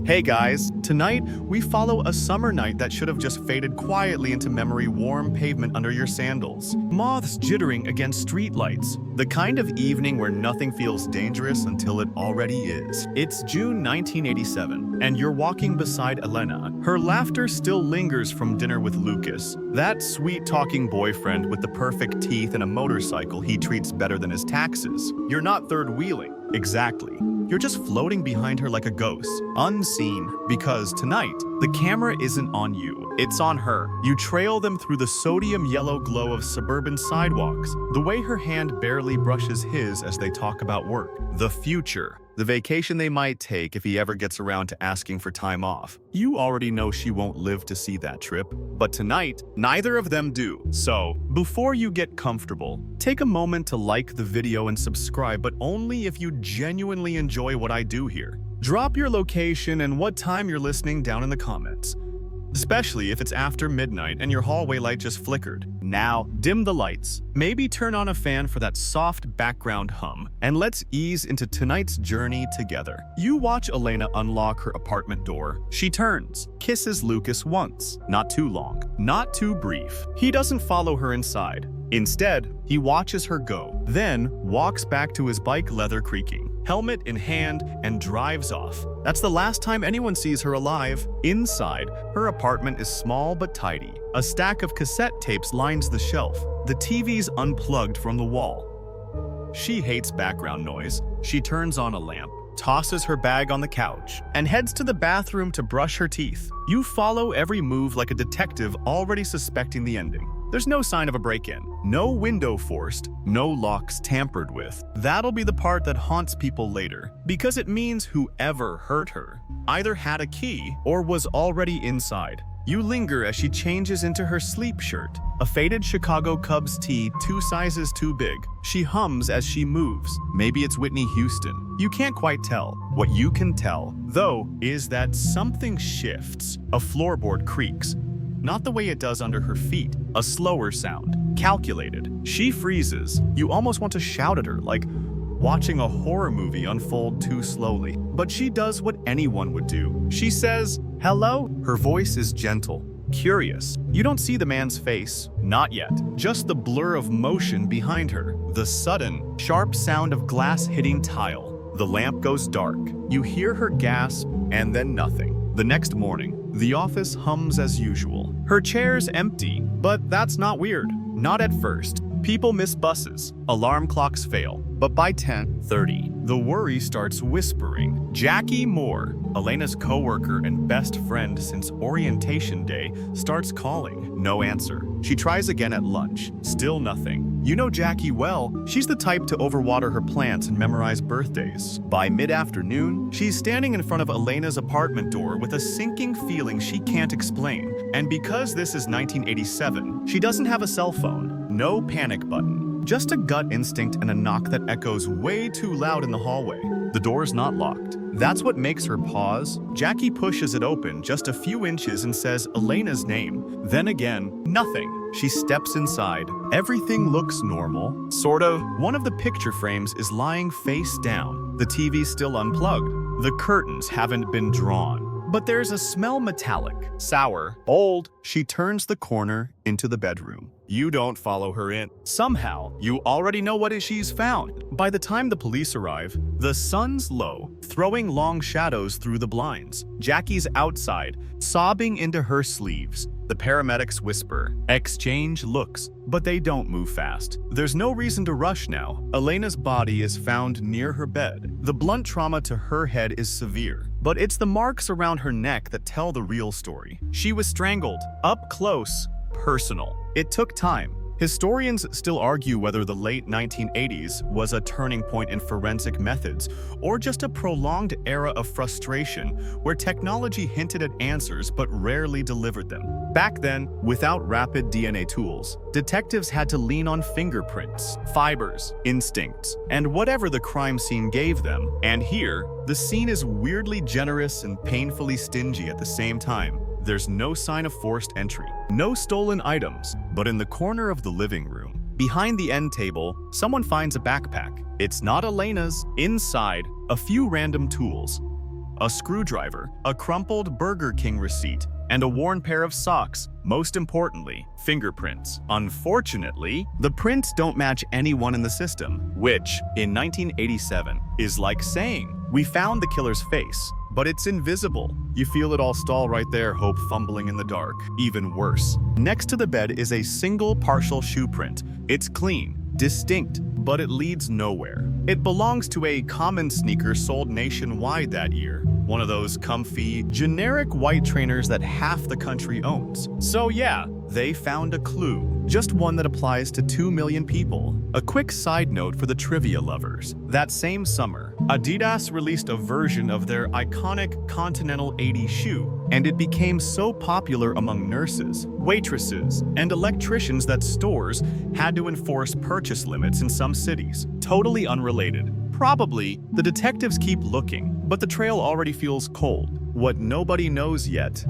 Hey guys, tonight we follow a summer night that should have just faded quietly into memory, warm pavement under your sandals. Moths jittering against streetlights. The kind of evening where nothing feels dangerous until it already is. It's June 1987, and you're walking beside Elena. Her laughter still lingers from dinner with Lucas, that sweet-talking boyfriend with the perfect teeth and a motorcycle he treats better than his taxes. You're not third-wheeling. Exactly. You're just floating behind her like a ghost, unseen, because tonight, the camera isn't on you, it's on her. You trail them through the sodium yellow glow of suburban sidewalks, the way her hand barely brushes his as they talk about work, the future, the vacation they might take if he ever gets around to asking for time off. You already know she won't live to see that trip, but tonight, neither of them do. So, before you get comfortable, take a moment to like the video and subscribe, but only if you genuinely enjoy what I do here. Drop your location and what time you're listening down in the comments, especially if it's after midnight and your hallway light just flickered. Now, dim the lights, maybe turn on a fan for that soft background hum, and let's ease into tonight's journey together. You watch Elena unlock her apartment door. She turns, kisses Lucas once, not too long, not too brief. He doesn't follow her inside. Instead, he watches her go, then walks back to his bike, leather creaking, helmet in hand, and drives off. That's the last time anyone sees her alive. Inside, her apartment is small but tidy. A stack of cassette tapes lines the shelf. The TV's unplugged from the wall. She hates background noise. She turns on a lamp, tosses her bag on the couch, and heads to the bathroom to brush her teeth. You follow every move like a detective already suspecting the ending. There's no sign of a break-in, no window forced, no locks tampered with. That'll be the part that haunts people later, because it means whoever hurt her either had a key or was already inside. You linger as she changes into her sleep shirt, a faded Chicago Cubs tee 2 sizes too big. She hums as she moves. Maybe it's Whitney Houston. You can't quite tell. What you can tell, though, is that something shifts. A floorboard creaks. Not the way it does under her feet, a slower sound, calculated. She freezes. You almost want to shout at her, like watching a horror movie unfold too slowly. But she does what anyone would do. She says, "Hello?" Her voice is gentle, curious. You don't see the man's face, not yet. Just the blur of motion behind her, the sudden, sharp sound of glass hitting tile. The lamp goes dark. You hear her gasp, and then nothing. The next morning, the office hums as usual. Her chair's empty, but that's not weird. Not at first. People miss buses. Alarm clocks fail. But by 10:30, the worry starts whispering. Jackie Moore, Elena's coworker and best friend since orientation day, starts calling. No answer. She tries again at lunch. Still nothing. You know Jackie well. She's the type to overwater her plants and memorize birthdays. By mid-afternoon, she's standing in front of Elena's apartment door with a sinking feeling she can't explain. And because this is 1987, she doesn't have a cell phone. No panic button. Just a gut instinct and a knock that echoes way too loud in the hallway. The door's not locked. That's what makes her pause. Jackie pushes it open just a few inches and says Elena's name. Then again, nothing. She steps inside. Everything looks normal. Sort of. One of the picture frames is lying face down. The TV's still unplugged. The curtains haven't been drawn. But there's a smell metallic, sour, old. She turns the corner into the bedroom. You don't follow her in. Somehow, you already know what she's found. By the time the police arrive, the sun's low, throwing long shadows through the blinds. Jackie's outside, sobbing into her sleeves. The paramedics whisper, exchange looks, but they don't move fast. There's no reason to rush now. Elena's body is found near her bed. The blunt trauma to her head is severe, but it's the marks around her neck that tell the real story. She was strangled, up close, personal. It took time. Historians still argue whether the late 1980s was a turning point in forensic methods or just a prolonged era of frustration where technology hinted at answers but rarely delivered them. Back then, without rapid DNA tools, detectives had to lean on fingerprints, fibers, instincts, and whatever the crime scene gave them. And here, the scene is weirdly generous and painfully stingy at the same time. There's no sign of forced entry, no stolen items, but in the corner of the living room, behind the end table, someone finds a backpack. It's not Elena's. Inside, a few random tools. a screwdriver, a crumpled Burger King receipt, and a worn pair of socks. Most importantly, fingerprints. Unfortunately, the prints don't match anyone in the system, which, in 1987, is like saying, "We found the killer's face, but it's invisible." You feel it all stall right there, Hope fumbling in the dark. Even worse. Next to the bed is a single partial shoe print. It's clean, distinct, but it leads nowhere. It belongs to a common sneaker sold nationwide that year. One of those comfy, generic white trainers that half the country owns. So yeah, they found a clue. Just one that applies to 2 million people. A quick side note for the trivia lovers. That same summer, Adidas released a version of their iconic Continental 80 shoe, and it became so popular among nurses, waitresses, and electricians that stores had to enforce purchase limits in some cities. Totally unrelated. Probably, the detectives keep looking, but the trail already feels cold. What nobody knows yet.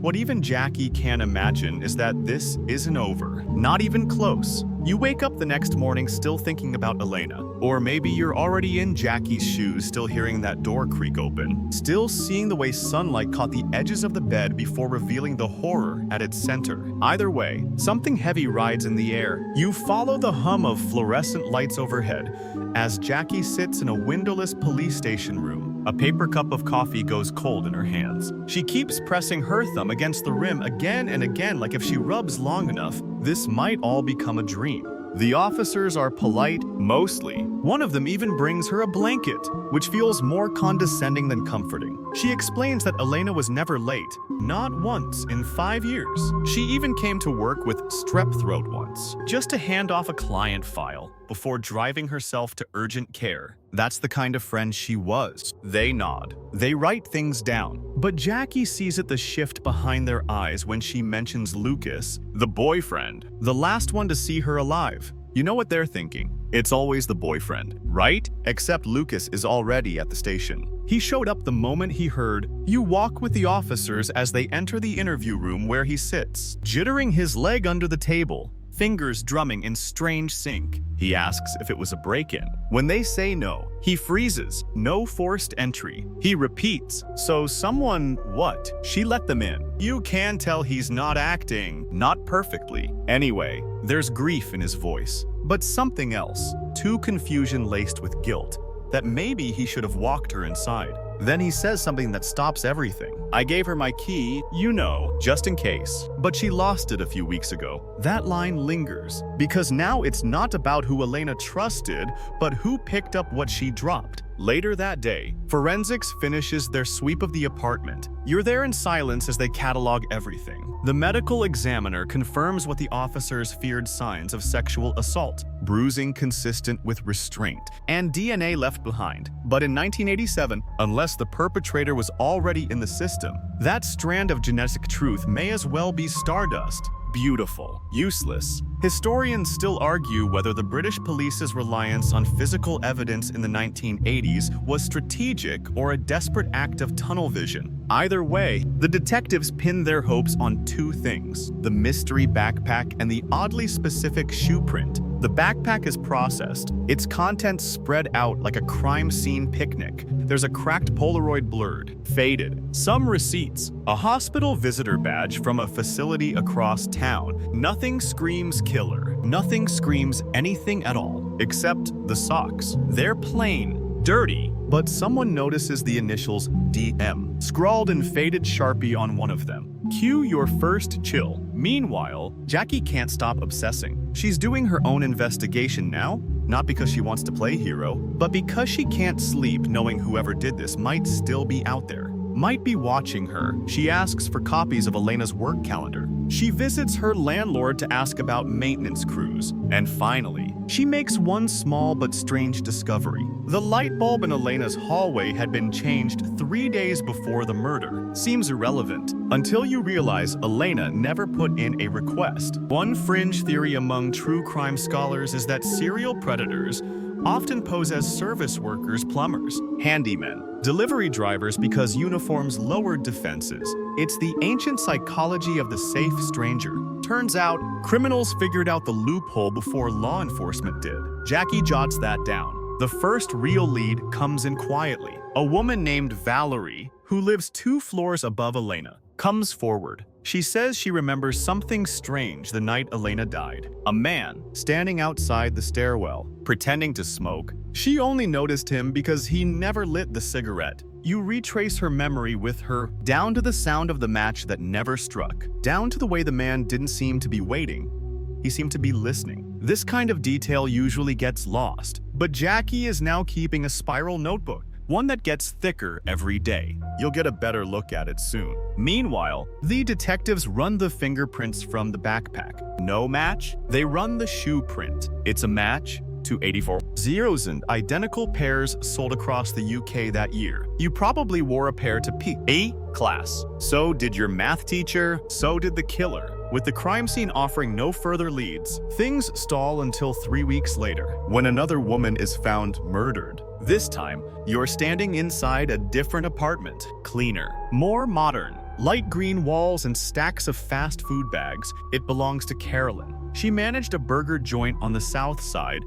What even Jackie can imagine is that this isn't over. Not even close. You wake up the next morning still thinking about Elena. Or maybe you're already in Jackie's shoes, still hearing that door creak open. Still seeing the way sunlight caught the edges of the bed before revealing the horror at its center. Either way, something heavy rides in the air. You follow the hum of fluorescent lights overhead as Jackie sits in a windowless police station room. A paper cup of coffee goes cold in her hands. She keeps pressing her thumb against the rim again and again, like if she rubs long enough, this might all become a dream. The officers are polite, mostly. One of them even brings her a blanket, which feels more condescending than comforting. She explains that Elena was never late, not once in 5 years. She even came to work with strep throat once, just to hand off a client file before driving herself to urgent care. That's the kind of friend she was. They nod. They write things down. But Jackie sees the shift behind their eyes when she mentions Lucas, the boyfriend, the last one to see her alive. You know what they're thinking. It's always the boyfriend, right? Except Lucas is already at the station. He showed up the moment he heard, "You walk with the officers," as they enter the interview room where he sits, jittering his leg under the table, fingers drumming in strange sync. He asks if it was a break-in. When they say no, he freezes. No forced entry. He repeats, "So someone, what? She let them in." You can tell he's not acting. Not perfectly. Anyway, there's grief in his voice. But something else. Too confusion laced with guilt. That maybe he should have walked her inside. Then he says something that stops everything. "I gave her my key, you know, just in case. But she lost it a few weeks ago." That line lingers, because now it's not about who Elena trusted, but who picked up what she dropped. Later that day, forensics finishes their sweep of the apartment. You're there in silence as they catalog everything. The medical examiner confirms what the officers feared: signs of sexual assault, bruising consistent with restraint, and DNA left behind. But in 1987, unless the perpetrator was already in the system, that strand of genetic truth may as well be stardust. Beautiful, useless. Historians still argue whether the British police's reliance on physical evidence in the 1980s was strategic or a desperate act of tunnel vision. Either way, the detectives pin their hopes on two things: the mystery backpack and the oddly specific shoe print. The backpack is processed, its contents spread out like a crime scene picnic. There's a cracked Polaroid blurred, faded, some receipts, a hospital visitor badge from a facility across town. Nothing screams killer. Nothing screams anything at all, except the socks. They're plain, dirty, but someone notices the initials DM, scrawled in faded Sharpie on one of them. Cue your first chill. Meanwhile, Jackie can't stop obsessing. She's doing her own investigation now, not because she wants to play hero, but because she can't sleep knowing whoever did this might still be out there, might be watching her. She asks for copies of Elena's work calendar. She visits her landlord to ask about maintenance crews. And finally, she makes one small but strange discovery. The light bulb in Elena's hallway had been changed 3 days before the murder. Seems irrelevant, until you realize Elena never put in a request. One fringe theory among true crime scholars is that serial predators often pose as service workers, plumbers, handymen, delivery drivers because uniforms lowered defenses. It's the ancient psychology of the safe stranger. Turns out, criminals figured out the loophole before law enforcement did. Jackie jots that down. The first real lead comes in quietly. A woman named Valerie, who lives 2 floors above Elena, comes forward. She says she remembers something strange the night Elena died. A man standing outside the stairwell, pretending to smoke. She only noticed him because he never lit the cigarette. You retrace her memory with her, down to the sound of the match that never struck, down to the way the man didn't seem to be waiting. He seemed to be listening. This kind of detail usually gets lost, but Jackie is now keeping a spiral notebook, one that gets thicker every day. You'll get a better look at it soon. Meanwhile, the detectives run the fingerprints from the backpack. No match? They run the shoe print. It's a match to 84 zeros and identical pairs sold across the UK that year. You probably wore a pair to PE class. So did your math teacher, so did the killer. With the crime scene offering no further leads, things stall until 3 weeks later, when another woman is found murdered. This time, you're standing inside a different apartment, cleaner, more modern. Light green walls and stacks of fast food bags. It belongs to Carolyn. She managed a burger joint on the south side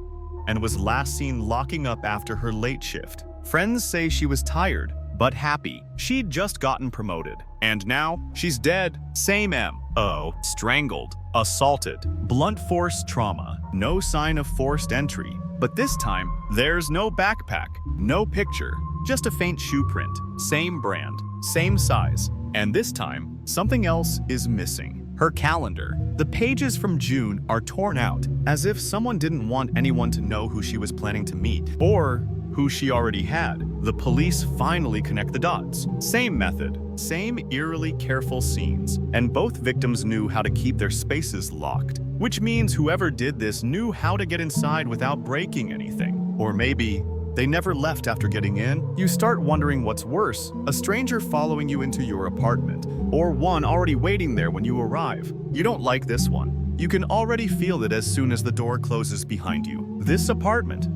and was last seen locking up after her late shift. Friends say she was tired, but happy. She'd just gotten promoted. And now, she's dead. Same M.O. Strangled, assaulted, blunt force trauma. No sign of forced entry. But this time, there's no backpack, no picture, just a faint shoe print. Same brand, same size. And this time, something else is missing. Her calendar. The pages from June are torn out, as if someone didn't want anyone to know who she was planning to meet, or who she already had. The police finally connect the dots. Same method, same eerily careful scenes, and both victims knew how to keep their spaces locked, which means whoever did this knew how to get inside without breaking anything. Or maybe they never left after getting in. You start wondering what's worse, a stranger following you into your apartment, or one already waiting there when you arrive. You don't like this one. You can already feel it as soon as the door closes behind you. This apartment.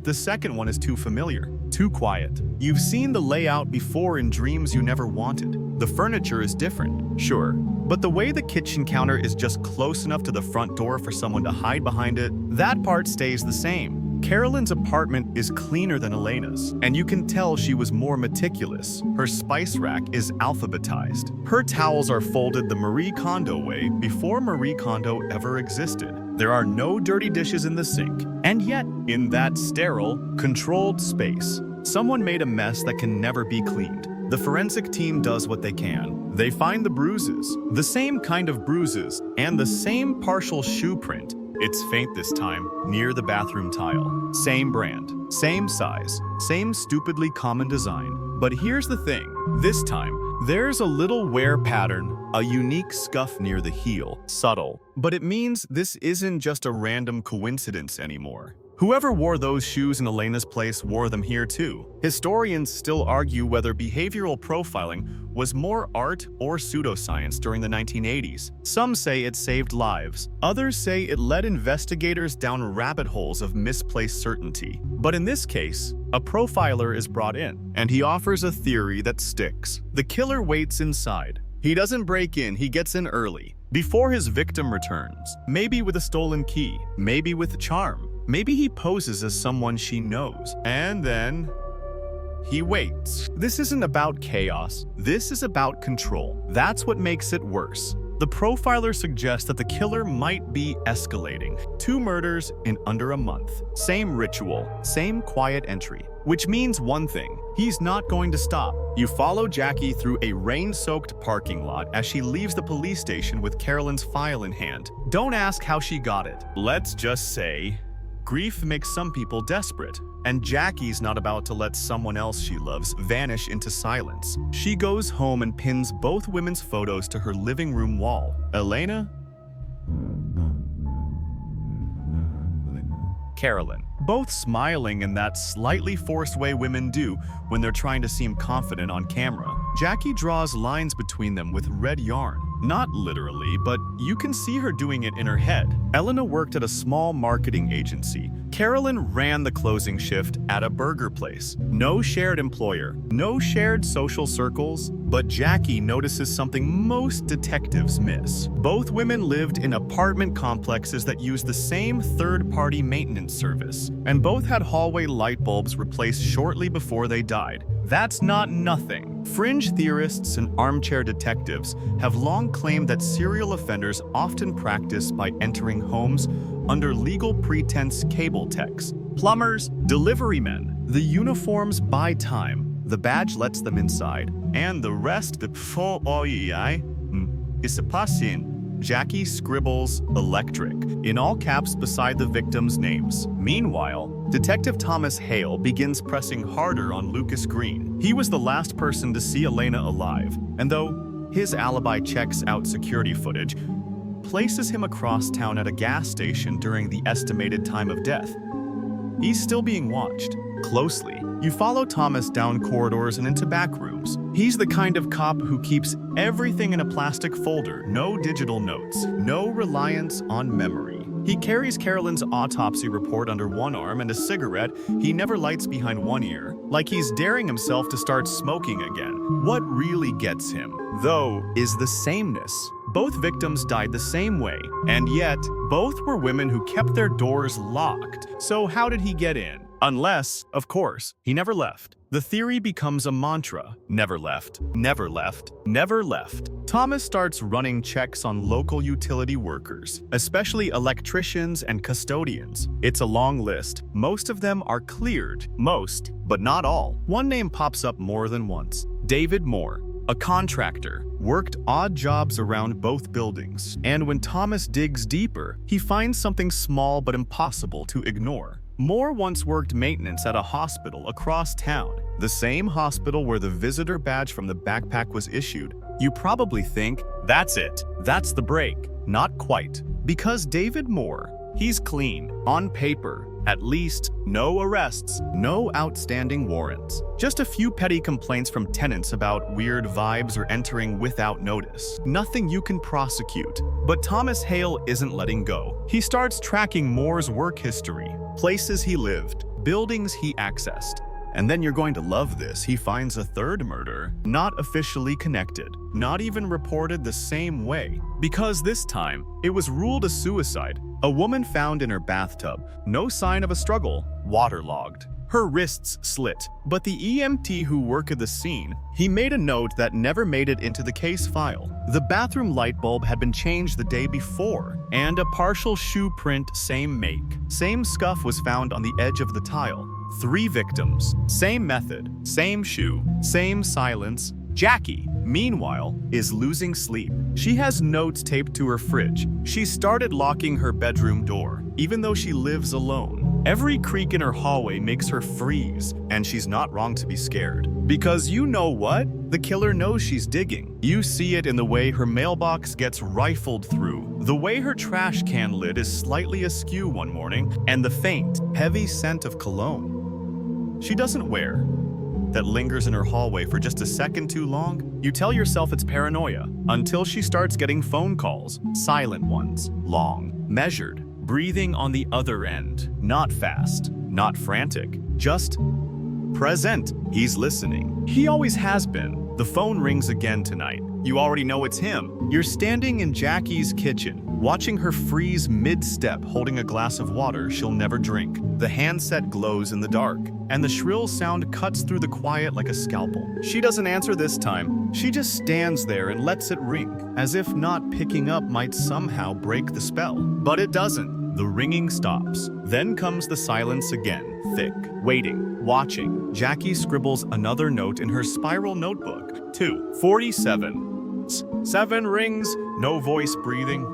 The second one is too familiar, too quiet. You've seen the layout before in dreams you never wanted. The furniture is different, sure, but the way the kitchen counter is just close enough to the front door for someone to hide behind it, that part stays the same. Carolyn's apartment is cleaner than Elena's, and you can tell she was more meticulous. Her spice rack is alphabetized. Her towels are folded the Marie Kondo way before Marie Kondo ever existed. There are no dirty dishes in the sink. And yet, in that sterile, controlled space, someone made a mess that can never be cleaned. The forensic team does what they can. They find the bruises, the same kind of bruises, and the same partial shoe print. It's faint this time, near the bathroom tile. Same brand, same size, same stupidly common design. But here's the thing, this time, there's a little wear pattern, a unique scuff near the heel, subtle. But it means this isn't just a random coincidence anymore. Whoever wore those shoes in Elena's place wore them here too. Historians still argue whether behavioral profiling was more art or pseudoscience during the 1980s. Some say it saved lives. Others say it led investigators down rabbit holes of misplaced certainty. But in this case, a profiler is brought in, and he offers a theory that sticks. The killer waits inside. He doesn't break in, he gets in early, before his victim returns. Maybe with a stolen key, maybe with charm. Maybe he poses as someone she knows, and then he waits. This isn't about chaos. This is about control. That's what makes it worse. The profiler suggests that the killer might be escalating. 2 murders in under a month. Same ritual, same quiet entry. Which means one thing, he's not going to stop. You follow Jackie through a rain-soaked parking lot as she leaves the police station with Carolyn's file in hand. Don't ask how she got it. Let's just say, grief makes some people desperate, and Jackie's not about to let someone else she loves vanish into silence. She goes home and pins both women's photos to her living room wall. Elena, Carolyn, both smiling in that slightly forced way women do when they're trying to seem confident on camera. Jackie draws lines between them with red yarn. Not literally, but you can see her doing it in her head. Elena worked at a small marketing agency. Carolyn ran the closing shift at a burger place. No shared employer, no shared social circles, but Jackie notices something most detectives miss. Both women lived in apartment complexes that used the same third-party maintenance service, and both had hallway light bulbs replaced shortly before they died. That's not nothing. Fringe theorists and armchair detectives have long claimed that serial offenders often practice by entering homes under legal pretense cable techs, plumbers, delivery men. The uniforms buy time, the badge lets them inside, and the rest is a passin. Jackie scribbles electric in all caps beside the victims' names. Meanwhile, Detective Thomas Hale begins pressing harder on Lucas Green. He was the last person to see Elena alive, and though his alibi checks out security footage, places him across town at a gas station during the estimated time of death, he's still being watched closely. You follow Thomas down corridors and into back rooms. He's the kind of cop who keeps everything in a plastic folder, no digital notes, no reliance on memory. He carries Carolyn's autopsy report under one arm and a cigarette he never lights behind one ear, like he's daring himself to start smoking again. What really gets him, though, is the sameness. Both victims died the same way, and yet both were women who kept their doors locked. So how did he get in? Unless, of course, he never left. The theory becomes a mantra. Never left, never left, never left. Thomas starts running checks on local utility workers, especially electricians and custodians. It's a long list. Most of them are cleared. Most, but not all. One name pops up more than once. David Moore, a contractor, worked odd jobs around both buildings. And when Thomas digs deeper, he finds something small but impossible to ignore. Moore once worked maintenance at a hospital across town, the same hospital where the visitor badge from the backpack was issued. You probably think, that's it, that's the break. Not quite. Because David Moore, he's clean, on paper, at least, no arrests, no outstanding warrants. Just a few petty complaints from tenants about weird vibes or entering without notice. Nothing you can prosecute. But Thomas Hale isn't letting go. He starts tracking Moore's work history, places he lived, buildings he accessed. And then you're going to love this. He finds a third murder, not officially connected, not even reported the same way. Because this time, it was ruled a suicide. A woman found in her bathtub, no sign of a struggle, waterlogged. Her wrists slit, but the EMT who worked at the scene, he made a note that never made it into the case file. The bathroom light bulb had been changed the day before, and a partial shoe print, same make. Same scuff was found on the edge of the tile. 3 victims, same method, same shoe, same silence. Jackie, meanwhile, is losing sleep. She has notes taped to her fridge. She started locking her bedroom door, even though she lives alone. Every creak in her hallway makes her freeze, and she's not wrong to be scared. Because you know what? The killer knows she's digging. You see it in the way her mailbox gets rifled through, the way her trash can lid is slightly askew one morning, and the faint, heavy scent of cologne she doesn't wear, that lingers in her hallway for just a second too long. You tell yourself it's paranoia, until she starts getting phone calls, silent ones, long, measured, breathing on the other end, not fast, not frantic, just present. He's listening. He always has been. The phone rings again tonight. You already know it's him. You're standing in Jackie's kitchen, watching her freeze mid-step holding a glass of water she'll never drink. The handset glows in the dark, and the shrill sound cuts through the quiet like a scalpel. She doesn't answer this time. She just stands there and lets it ring, as if not picking up might somehow break the spell. But it doesn't. The ringing stops. Then comes the silence again, thick, waiting, watching. Jackie scribbles another note in her spiral notebook. 2:47. 7 rings, no voice breathing.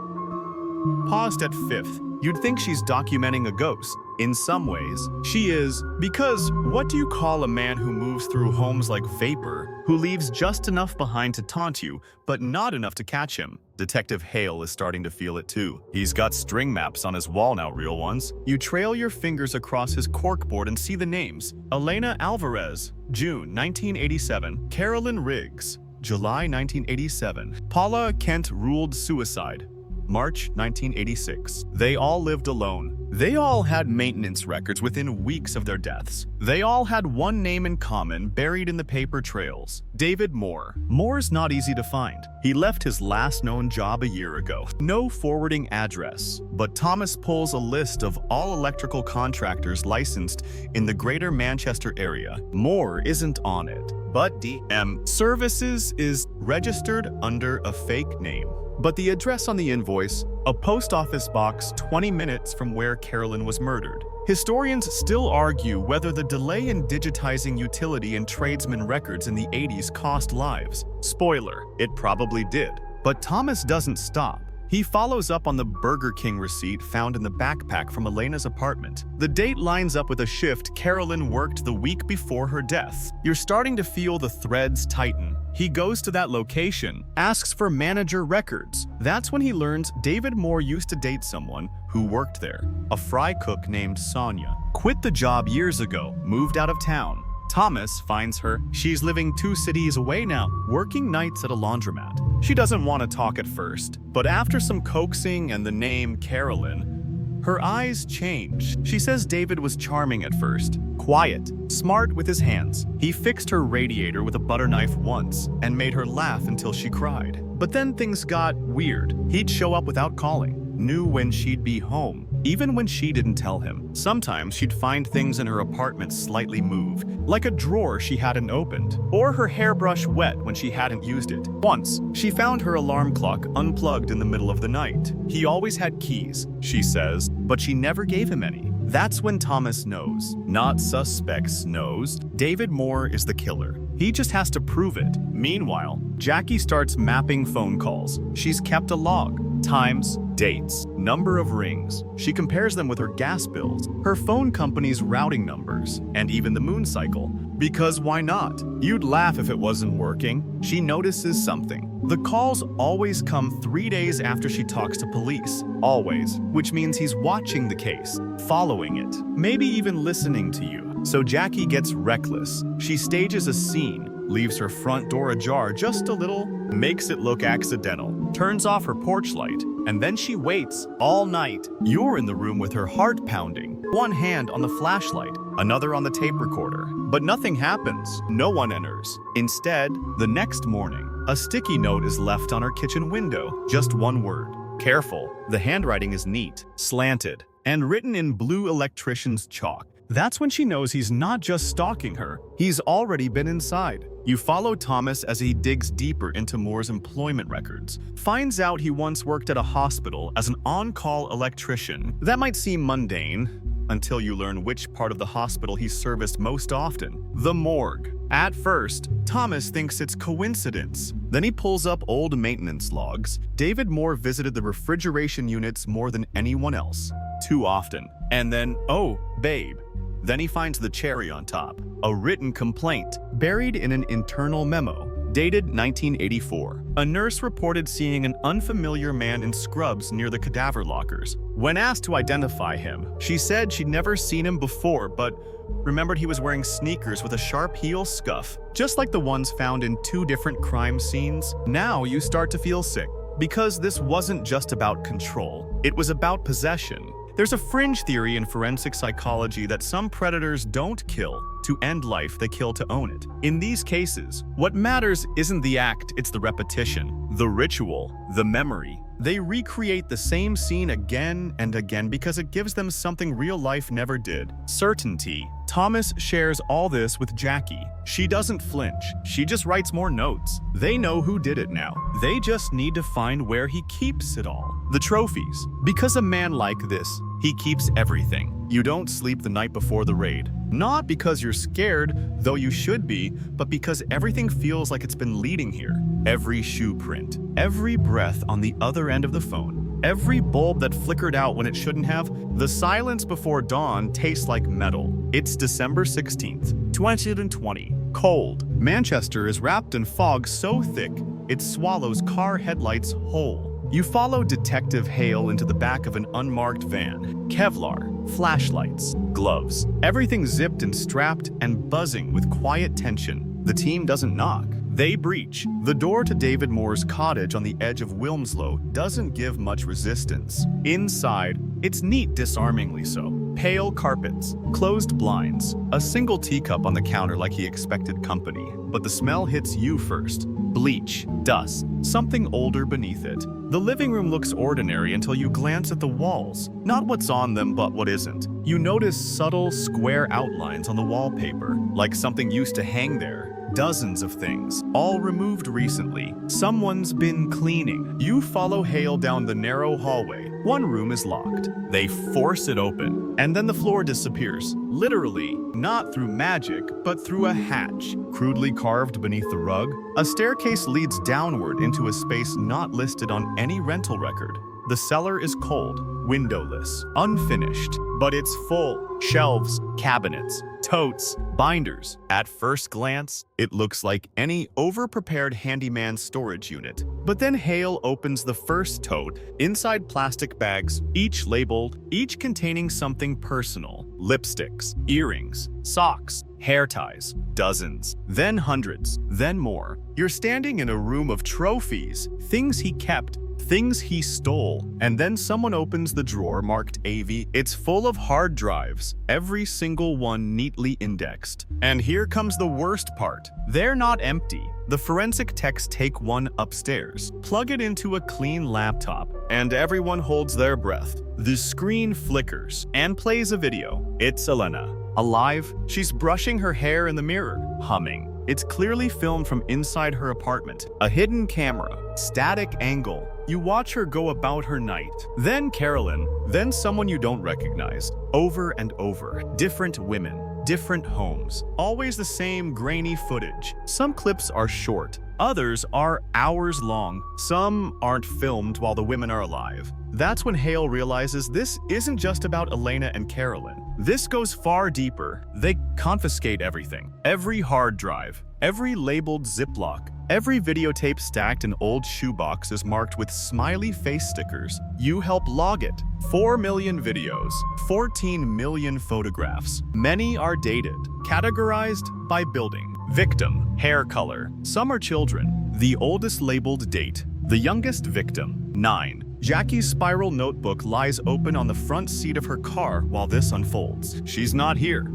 Paused at 5th. You'd think she's documenting a ghost. In some ways, she is, because what do you call a man who moves through homes like vapor, who leaves just enough behind to taunt you, but not enough to catch him? Detective Hale is starting to feel it too. He's got string maps on his wall now, real ones. You trail your fingers across his corkboard and see the names. Elena Alvarez, June 1987. Carolyn Riggs, July 1987. Paula Kent ruled suicide, March 1986. They all lived alone. They all had maintenance records within weeks of their deaths. They all had one name in common buried in the paper trails: David Moore. Moore's not easy to find. He left his last known job a year ago. No forwarding address. But Thomas pulls a list of all electrical contractors licensed in the greater Manchester area. Moore isn't on it, but DM Services is registered under a fake name. But the address on the invoice, a post office box 20 minutes from where Carolyn was murdered. Historians still argue whether the delay in digitizing utility and tradesman records in the 80s cost lives. Spoiler, it probably did. But Thomas doesn't stop. He follows up on the Burger King receipt found in the backpack from Elena's apartment. The date lines up with a shift Carolyn worked the week before her death. You're starting to feel the threads tighten. He goes to that location, asks for manager records. That's when he learns David Moore used to date someone who worked there, a fry cook named Sonia. Quit the job years ago, moved out of town. Thomas finds her. She's living 2 cities away now, working nights at a laundromat. She doesn't want to talk at first, but after some coaxing and the name Carolyn, her eyes change. She says David was charming at first, quiet, smart with his hands. He fixed her radiator with a butter knife once and made her laugh until she cried. But then things got weird. He'd show up without calling, knew when she'd be home, even when she didn't tell him. Sometimes she'd find things in her apartment slightly move, like a drawer she hadn't opened, or her hairbrush wet when she hadn't used it. Once, she found her alarm clock unplugged in the middle of the night. He always had keys, she says, but she never gave him any. That's when Thomas knows, not suspects knows, David Moore is the killer. He just has to prove it. Meanwhile, Jackie starts mapping phone calls. She's kept a log. Times, dates, number of rings. She compares them with her gas bills, her phone company's routing numbers, and even the moon cycle. Because why not? You'd laugh if it wasn't working. She notices something. The calls always come 3 days after she talks to police. Always. Which means he's watching the case, following it, maybe even listening to you. So Jackie gets reckless. She stages a scene, leaves her front door ajar just a little, makes it look accidental, turns off her porch light, and then she waits all night. You're in the room with her heart pounding, one hand on the flashlight, another on the tape recorder. But nothing happens. No one enters. Instead, the next morning, a sticky note is left on her kitchen window. Just one word. Careful. The handwriting is neat, slanted, and written in blue electrician's chalk. That's when she knows he's not just stalking her, he's already been inside. You follow Thomas as he digs deeper into Moore's employment records, finds out he once worked at a hospital as an on-call electrician. That might seem mundane, until you learn which part of the hospital he serviced most often: the morgue. At first, Thomas thinks it's coincidence. Then he pulls up old maintenance logs. David Moore visited the refrigeration units more than anyone else. Too often. And then, oh, babe. Then he finds the cherry on top, a written complaint buried in an internal memo, dated 1984. A nurse reported seeing an unfamiliar man in scrubs near the cadaver lockers. When asked to identify him, she said she'd never seen him before, but remembered he was wearing sneakers with a sharp heel scuff, just like the ones found in 2 different crime scenes. Now you start to feel sick, because this wasn't just about control, it was about possession. There's a fringe theory in forensic psychology that some predators don't kill to end life, they kill to own it. In these cases, what matters isn't the act, it's the repetition, the ritual, the memory. They recreate the same scene again and again because it gives them something real life never did: certainty. Thomas shares all this with Jackie. She doesn't flinch, she just writes more notes. They know who did it now. They just need to find where he keeps it all. The trophies. Because a man like this, he keeps everything. You don't sleep the night before the raid. Not because you're scared, though you should be, but because everything feels like it's been leading here. Every shoe print, every breath on the other end of the phone, every bulb that flickered out when it shouldn't have. The silence before dawn tastes like metal. It's December 16th, 2020. Cold. Manchester is wrapped in fog so thick, it swallows car headlights whole. You follow Detective Hale into the back of an unmarked van. Kevlar, flashlights, gloves, everything zipped and strapped and buzzing with quiet tension. The team doesn't knock. They breach. The door to David Moore's cottage on the edge of Wilmslow doesn't give much resistance. Inside, it's neat, disarmingly so. Pale carpets, closed blinds, a single teacup on the counter like he expected company. But the smell hits you first. Bleach, dust, something older beneath it. The living room looks ordinary until you glance at the walls. Not what's on them, but what isn't. You notice subtle, square outlines on the wallpaper, like something used to hang there. Dozens of things, all removed recently. Someone's been cleaning. You follow Hale down the narrow hallway. One room is locked. They force it open, and then the floor disappears. Literally, not through magic, but through a hatch, crudely carved beneath the rug. A staircase leads downward into a space not listed on any rental record. The cellar is cold, windowless, unfinished, but it's full. Shelves, cabinets, totes, binders. At first glance, it looks like any over-prepared handyman storage unit. But then Hale opens the first tote. Inside plastic bags, each labeled, each containing something personal. Lipsticks, earrings, socks, hair ties, dozens, then hundreds, then more. You're standing in a room of trophies, things he kept, things he stole. And then someone opens the drawer marked AV. It's full of hard drives, every single one neatly indexed. And here comes the worst part. They're not empty. The forensic techs take one upstairs, plug it into a clean laptop, and everyone holds their breath. The screen flickers and plays a video. It's Elena. Alive, she's brushing her hair in the mirror, humming. It's clearly filmed from inside her apartment. A hidden camera, static angle. You watch her go about her night. Then Carolyn, then someone you don't recognize. Over and over. Different women, different homes. Always the same grainy footage. Some clips are short. Others are hours long. Some aren't filmed while the women are alive. That's when Hale realizes this isn't just about Elena and Carolyn. This goes far deeper. They confiscate everything. Every hard drive, every labeled Ziploc, every videotape stacked in old shoebox is marked with smiley face stickers. You help log it. 4 million videos, 14 million photographs. Many are dated, categorized by building, victim, hair color. Some are children. The oldest labeled date, the youngest victim, 9. Jackie's spiral notebook lies open on the front seat of her car while this unfolds. She's not here.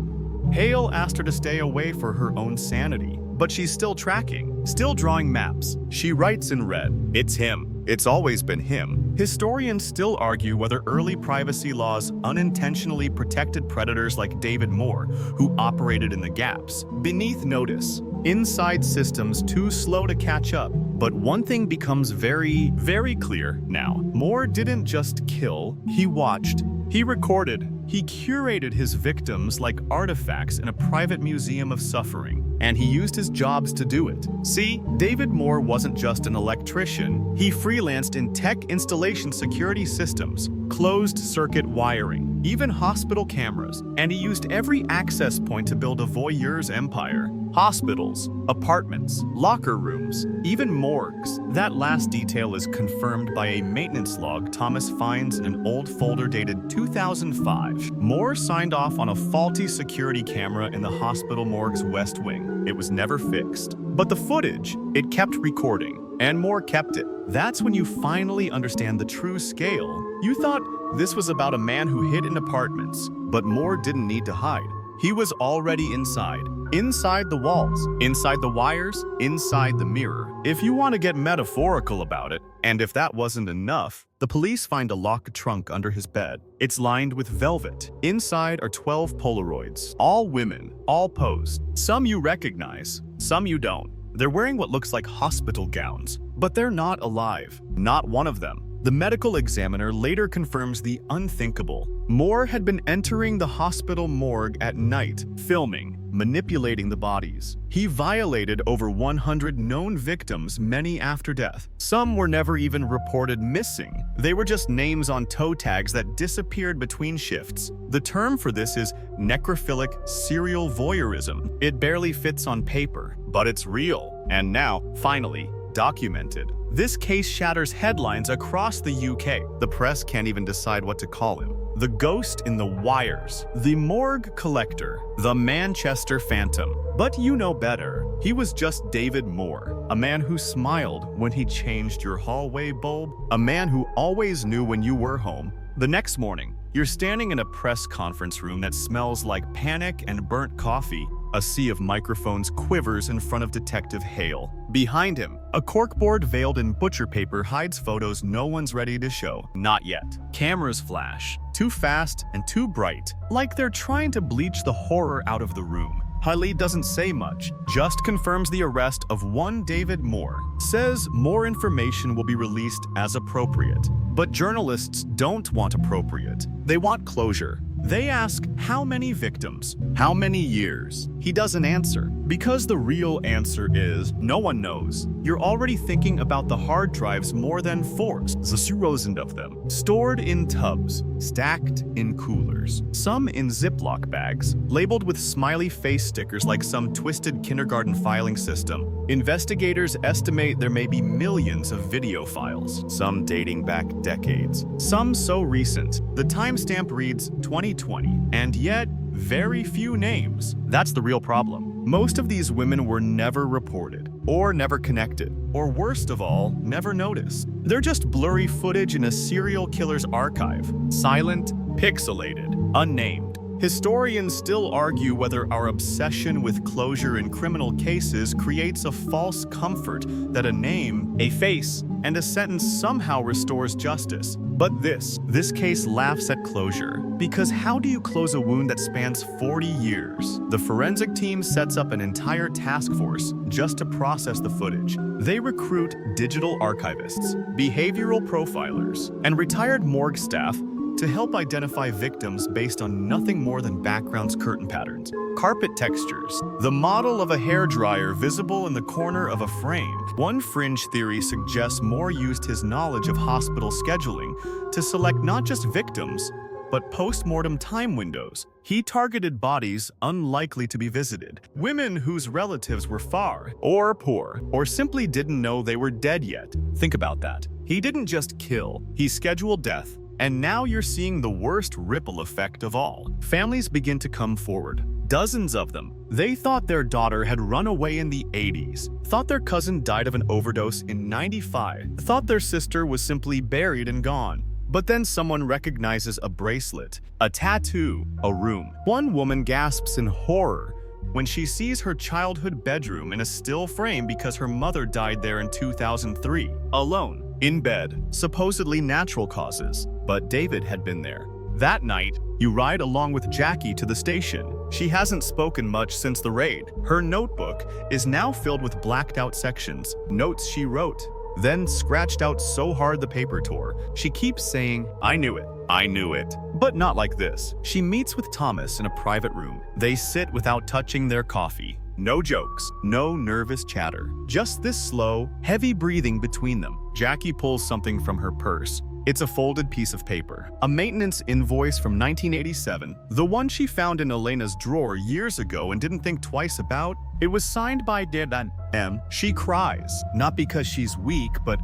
Hale asked her to stay away for her own sanity, but she's still tracking, still drawing maps. She writes in red, "It's him. It's always been him." Historians still argue whether early privacy laws unintentionally protected predators like David Moore, who operated in the gaps. Beneath notice, inside systems too slow to catch up. But one thing becomes very, very clear now. Moore didn't just kill, he watched, he recorded, he curated his victims like artifacts in a private museum of suffering. And he used his jobs to do it. See, David Moore wasn't just an electrician. He freelanced in tech installation security systems, closed-circuit wiring, even hospital cameras. And he used every access point to build a voyeur's empire. Hospitals, apartments, locker rooms, even morgues. That last detail is confirmed by a maintenance log Thomas finds in an old folder dated 2005. Moore signed off on a faulty security camera in the hospital morgue's west wing. It was never fixed. But the footage, it kept recording, and Moore kept it. That's when you finally understand the true scale. You thought this was about a man who hid in apartments, but Moore didn't need to hide. He was already inside. Inside the walls, inside the wires, inside the mirror. If you want to get metaphorical about it, and if that wasn't enough, the police find a locked trunk under his bed. It's lined with velvet. Inside are 12 Polaroids, all women, all posed. Some you recognize, some you don't. They're wearing what looks like hospital gowns, but they're not alive. Not one of them. The medical examiner later confirms the unthinkable. Moore had been entering the hospital morgue at night, filming, manipulating the bodies. He violated over 100 known victims, many after death. Some were never even reported missing. They were just names on toe tags that disappeared between shifts. The term for this is necrophilic serial voyeurism. It barely fits on paper, but it's real. And now, finally, documented. This case shatters headlines across the UK. The press can't even decide what to call him. the ghost in the wires, the morgue collector, the Manchester Phantom. But you know better. He was just David Moore, a man who smiled when he changed your hallway bulb, a man who always knew when you were home. The next morning, you're standing in a press conference room that smells like panic and burnt coffee. A sea of microphones quivers in front of Detective Hale. Behind him, a corkboard veiled in butcher paper hides photos no one's ready to show. Not yet. Cameras flash, too fast and too bright, like they're trying to bleach the horror out of the room. Hallie doesn't say much, just confirms the arrest of one David Moore, says more information will be released as appropriate. But journalists don't want appropriate. They want closure. They ask how many victims, how many years. He doesn't answer, because the real answer is no one knows. You're already thinking about the hard drives more than 4,000 of them, stored in tubs, stacked in coolers, some in Ziploc bags, labeled with smiley face stickers like some twisted kindergarten filing system. Investigators estimate there may be millions of video files, some dating back decades, some so recent. The timestamp reads 2020, and yet very few names. That's the real problem. Most of these women were never reported, or never connected, or worst of all, never noticed. They're just blurry footage in a serial killer's archive, silent, pixelated, unnamed. Historians still argue whether our obsession with closure in criminal cases creates a false comfort that a name, a face, and a sentence somehow restores justice. But this case laughs at closure, because how do you close a wound that spans 40 years? The forensic team sets up an entire task force just to process the footage. They recruit digital archivists, behavioral profilers, and retired morgue staff to help identify victims based on nothing more than background's curtain patterns, carpet textures, the model of a hairdryer visible in the corner of a frame. One fringe theory suggests Moore used his knowledge of hospital scheduling to select not just victims, but post-mortem time windows. He targeted bodies unlikely to be visited, women whose relatives were far, or poor, or simply didn't know they were dead yet. Think about that. He didn't just kill, he scheduled death. And now you're seeing the worst ripple effect of all. Families begin to come forward. Dozens of them. They thought their daughter had run away in the 80s, thought their cousin died of an overdose in 95, thought their sister was simply buried and gone. But then someone recognizes a bracelet, a tattoo, a room. One woman gasps in horror when she sees her childhood bedroom in a still frame because her mother died there in 2003, alone. In bed, supposedly natural causes, but David had been there. That night, you ride along with Jackie to the station. She hasn't spoken much since the raid. Her notebook is now filled with blacked out sections, notes she wrote, then scratched out so hard the paper tore. She keeps saying, "I knew it. I knew it." But not like this. She meets with Thomas in a private room. They sit without touching their coffee. No jokes, no nervous chatter, just this slow, heavy breathing between them. Jackie pulls something from her purse. It's a folded piece of paper, a maintenance invoice from 1987, the one she found in Elena's drawer years ago and didn't think twice about. It was signed by Dedan M. She cries, not because she's weak, but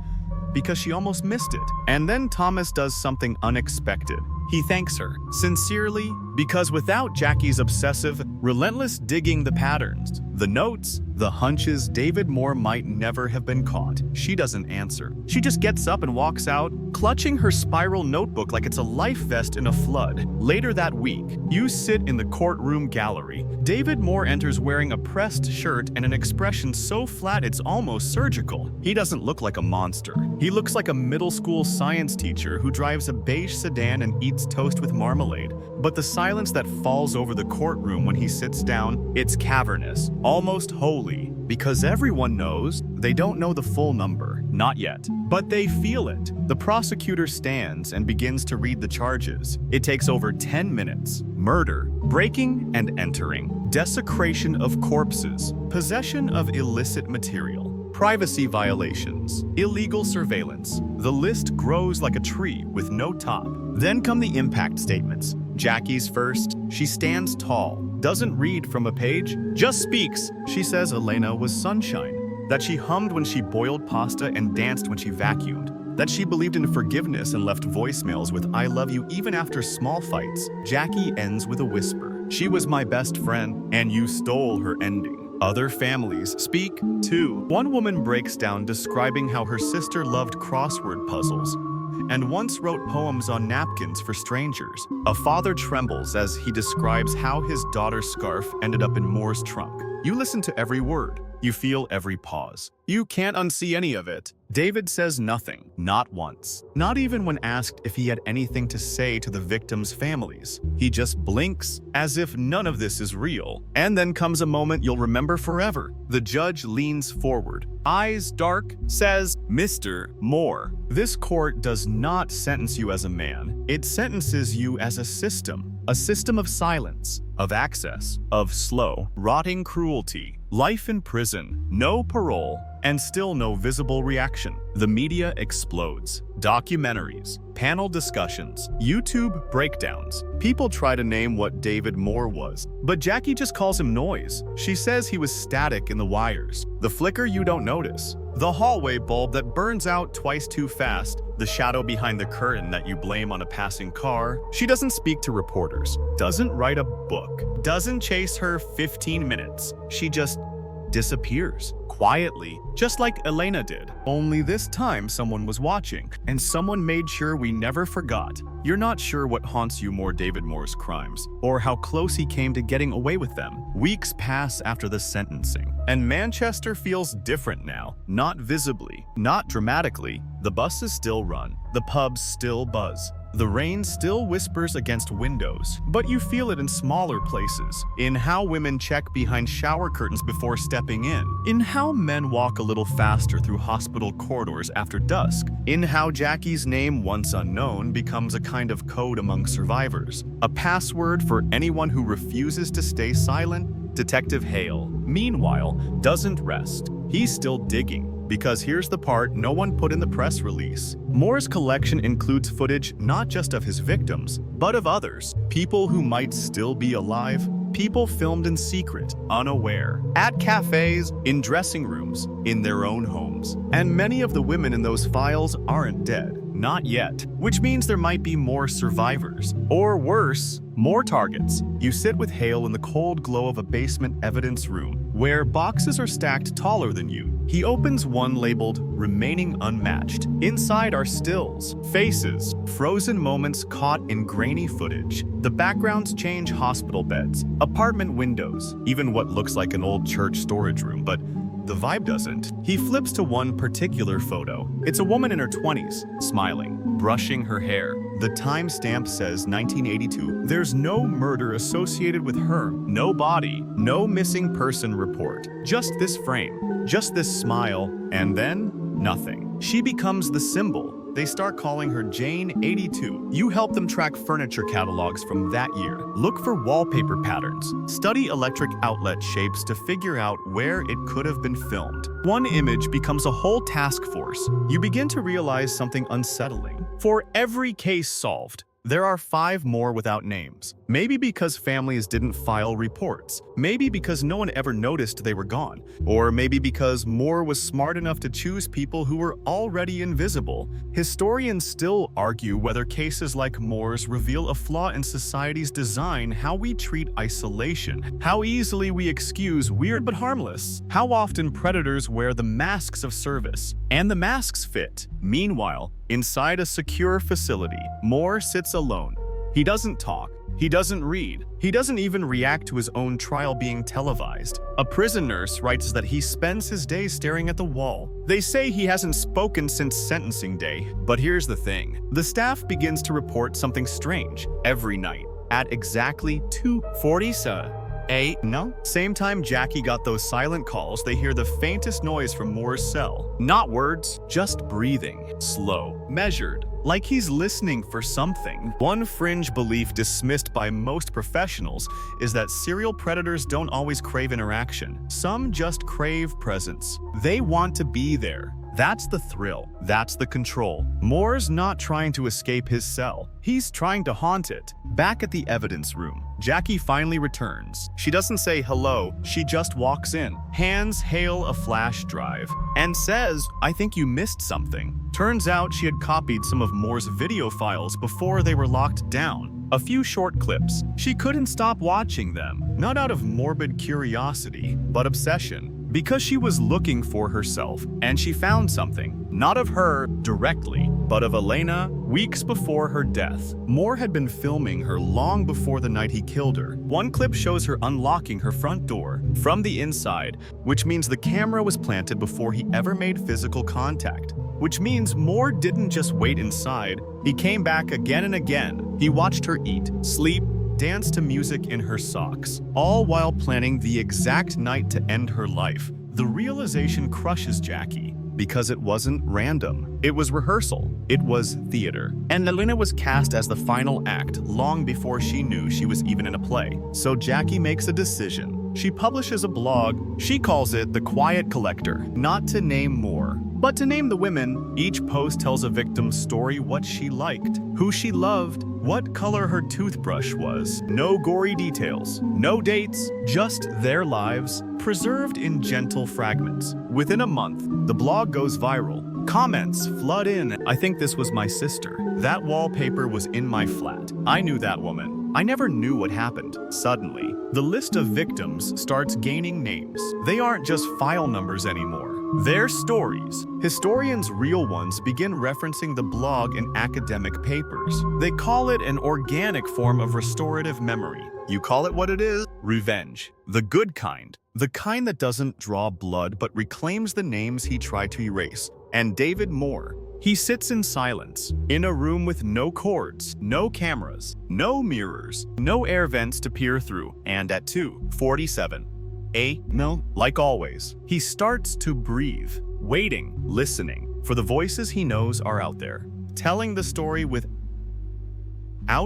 because she almost missed it. And then Thomas does something unexpected. He thanks her, sincerely, because without Jackie's obsessive, relentless digging the patterns, the notes, the hunches, David Moore might never have been caught. She doesn't answer. She just gets up and walks out, clutching her spiral notebook like it's a life vest in a flood. Later that week, you sit in the courtroom gallery. David Moore enters wearing a pressed shirt and an expression so flat it's almost surgical. He doesn't look like a monster. He looks like a middle school science teacher who drives a beige sedan and eats toast with marmalade. But the silence that falls over the courtroom when he sits down, it's cavernous, almost holy, because everyone knows they don't know the full number, not yet, but they feel it. The prosecutor stands and begins to read the charges. It takes over 10 minutes. Murder, breaking and entering, desecration of corpses, possession of illicit material, privacy violations, illegal surveillance. The list grows like a tree with no top. Then come the impact statements. Jackie's first. She stands tall, doesn't read from a page, just speaks. She says Elena was sunshine, that she hummed when she boiled pasta and danced when she vacuumed. that she believed in forgiveness and left voicemails with "I love you" even after small fights. Jackie ends with a whisper. She was my best friend, and you stole her ending. Other families speak too. One woman breaks down describing how her sister loved crossword puzzles and once wrote poems on napkins for strangers. A father trembles as he describes how his daughter's scarf ended up in Moore's trunk. You listen to every word. You feel every pause. You can't unsee any of it. David says nothing, not once. Not even when asked if he had anything to say to the victims' families. He just blinks, as if none of this is real. And then comes a moment you'll remember forever. The judge leans forward, eyes dark, says, "Mr. Moore, this court does not sentence you as a man. It sentences you as a system of silence, of access, of slow, rotting cruelty. Life in prison, no parole, and still no visible reaction." The media explodes. Documentaries, panel discussions, YouTube breakdowns. People try to name what David Moore was, but Jackie just calls him noise. She says he was static in the wires, the flicker you don't notice, the hallway bulb that burns out twice too fast, the shadow behind the curtain that you blame on a passing car. She doesn't speak to reporters, doesn't write a book, doesn't chase her 15 minutes. She just disappears, quietly, just like Elena did. Only this time someone was watching, and someone made sure we never forgot. You're not sure what haunts you more: David Moore's crimes, or how close he came to getting away with them. Weeks pass after the sentencing, and Manchester feels different now. Not visibly, not dramatically. The buses still run, the pubs still buzz. The rain still whispers against windows, but you feel it in smaller places. In how women check behind shower curtains before stepping in how men walk a little faster through hospital corridors after dusk, in how Jackie's name, once unknown, becomes a kind of code among survivors, a password for anyone who refuses to stay silent. Detective Hale, meanwhile, doesn't rest. He's still digging. Because here's the part no one put in the press release. Moore's collection includes footage not just of his victims, but of others. People who might still be alive. People filmed in secret, unaware. At cafes, in dressing rooms, in their own homes. And many of the women in those files aren't dead. Not yet. Which means there might be more survivors. Or worse, more targets. You sit with Hale in the cold glow of a basement evidence room, where boxes are stacked taller than you. He opens one labeled "Remaining Unmatched." Inside are stills, faces, frozen moments caught in grainy footage. The backgrounds change: hospital beds, apartment windows, even what looks like an old church storage room, but the vibe doesn't. He flips to one particular photo. It's a woman in her 20s, smiling, brushing her hair. The timestamp says 1982. There's no murder associated with her, no body, no missing person report. Just this frame, just this smile, and then nothing. She becomes the symbol. They start calling her Jane 82. You help them track furniture catalogs from that year. Look for wallpaper patterns. Study electric outlet shapes to figure out where it could have been filmed. One image becomes a whole task force. You begin to realize something unsettling. For every case solved, there are 5 more without names. Maybe because families didn't file reports. Maybe because no one ever noticed they were gone. Or maybe because Moore was smart enough to choose people who were already invisible. Historians still argue whether cases like Moore's reveal a flaw in society's design, how we treat isolation, how easily we excuse weird but harmless, how often predators wear the masks of service, and the masks fit. Meanwhile, inside a secure facility, Moore sits alone. He doesn't talk. He doesn't read. He doesn't even react to his own trial being televised. A prison nurse writes that he spends his days staring at the wall. They say he hasn't spoken since sentencing day. But here's the thing. The staff begins to report something strange every night at exactly 2:40. No. Same time Jackie got those silent calls, they hear the faintest noise from Moore's cell. Not words, just breathing. Slow, measured, like he's listening for something. One fringe belief dismissed by most professionals is that serial predators don't always crave interaction. Some just crave presence. They want to be there. That's the thrill. That's the control. Moore's not trying to escape his cell. He's trying to haunt it. Back at the evidence room, Jackie finally returns. She doesn't say hello, she just walks in. Hands Hale a flash drive. and says, "I think you missed something." Turns out she had copied some of Moore's video files before they were locked down. A few short clips. She couldn't stop watching them, not out of morbid curiosity, but obsession. Because she was looking for herself, and she found something, not of her directly, but of Elena weeks before her death. Moore had been filming her long before the night he killed her. One clip shows her unlocking her front door from the inside, which means the camera was planted before he ever made physical contact. Which means Moore didn't just wait inside, he came back again and again. He watched her eat, sleep, dance to music in her socks, all while planning the exact night to end her life. The realization crushes Jackie, because it wasn't random. It was rehearsal. It was theater. And Elena was cast as the final act long before she knew she was even in a play. So Jackie makes a decision. She publishes a blog. She calls it The Quiet Collector, not to name Moore, but to name the women. Each post tells a victim's story, what she liked, who she loved, what color her toothbrush was. No gory details, no dates, just their lives, preserved in gentle fragments. Within a month, the blog goes viral. Comments flood in. "I think this was my sister. That wallpaper was in my flat. I knew that woman. I never knew what happened." Suddenly, the list of victims starts gaining names. They aren't just file numbers anymore. They're stories. Historians, real ones, begin referencing the blog in academic papers. They call it an organic form of restorative memory. You call it what it is: revenge. The good kind. The kind that doesn't draw blood but reclaims the names he tried to erase. And David Moore. He sits in silence, in a room with no cords, no cameras, no mirrors, no air vents to peer through, and at 2:47 a.m., like always, he starts to breathe, waiting, listening, for the voices he knows are out there, telling the story without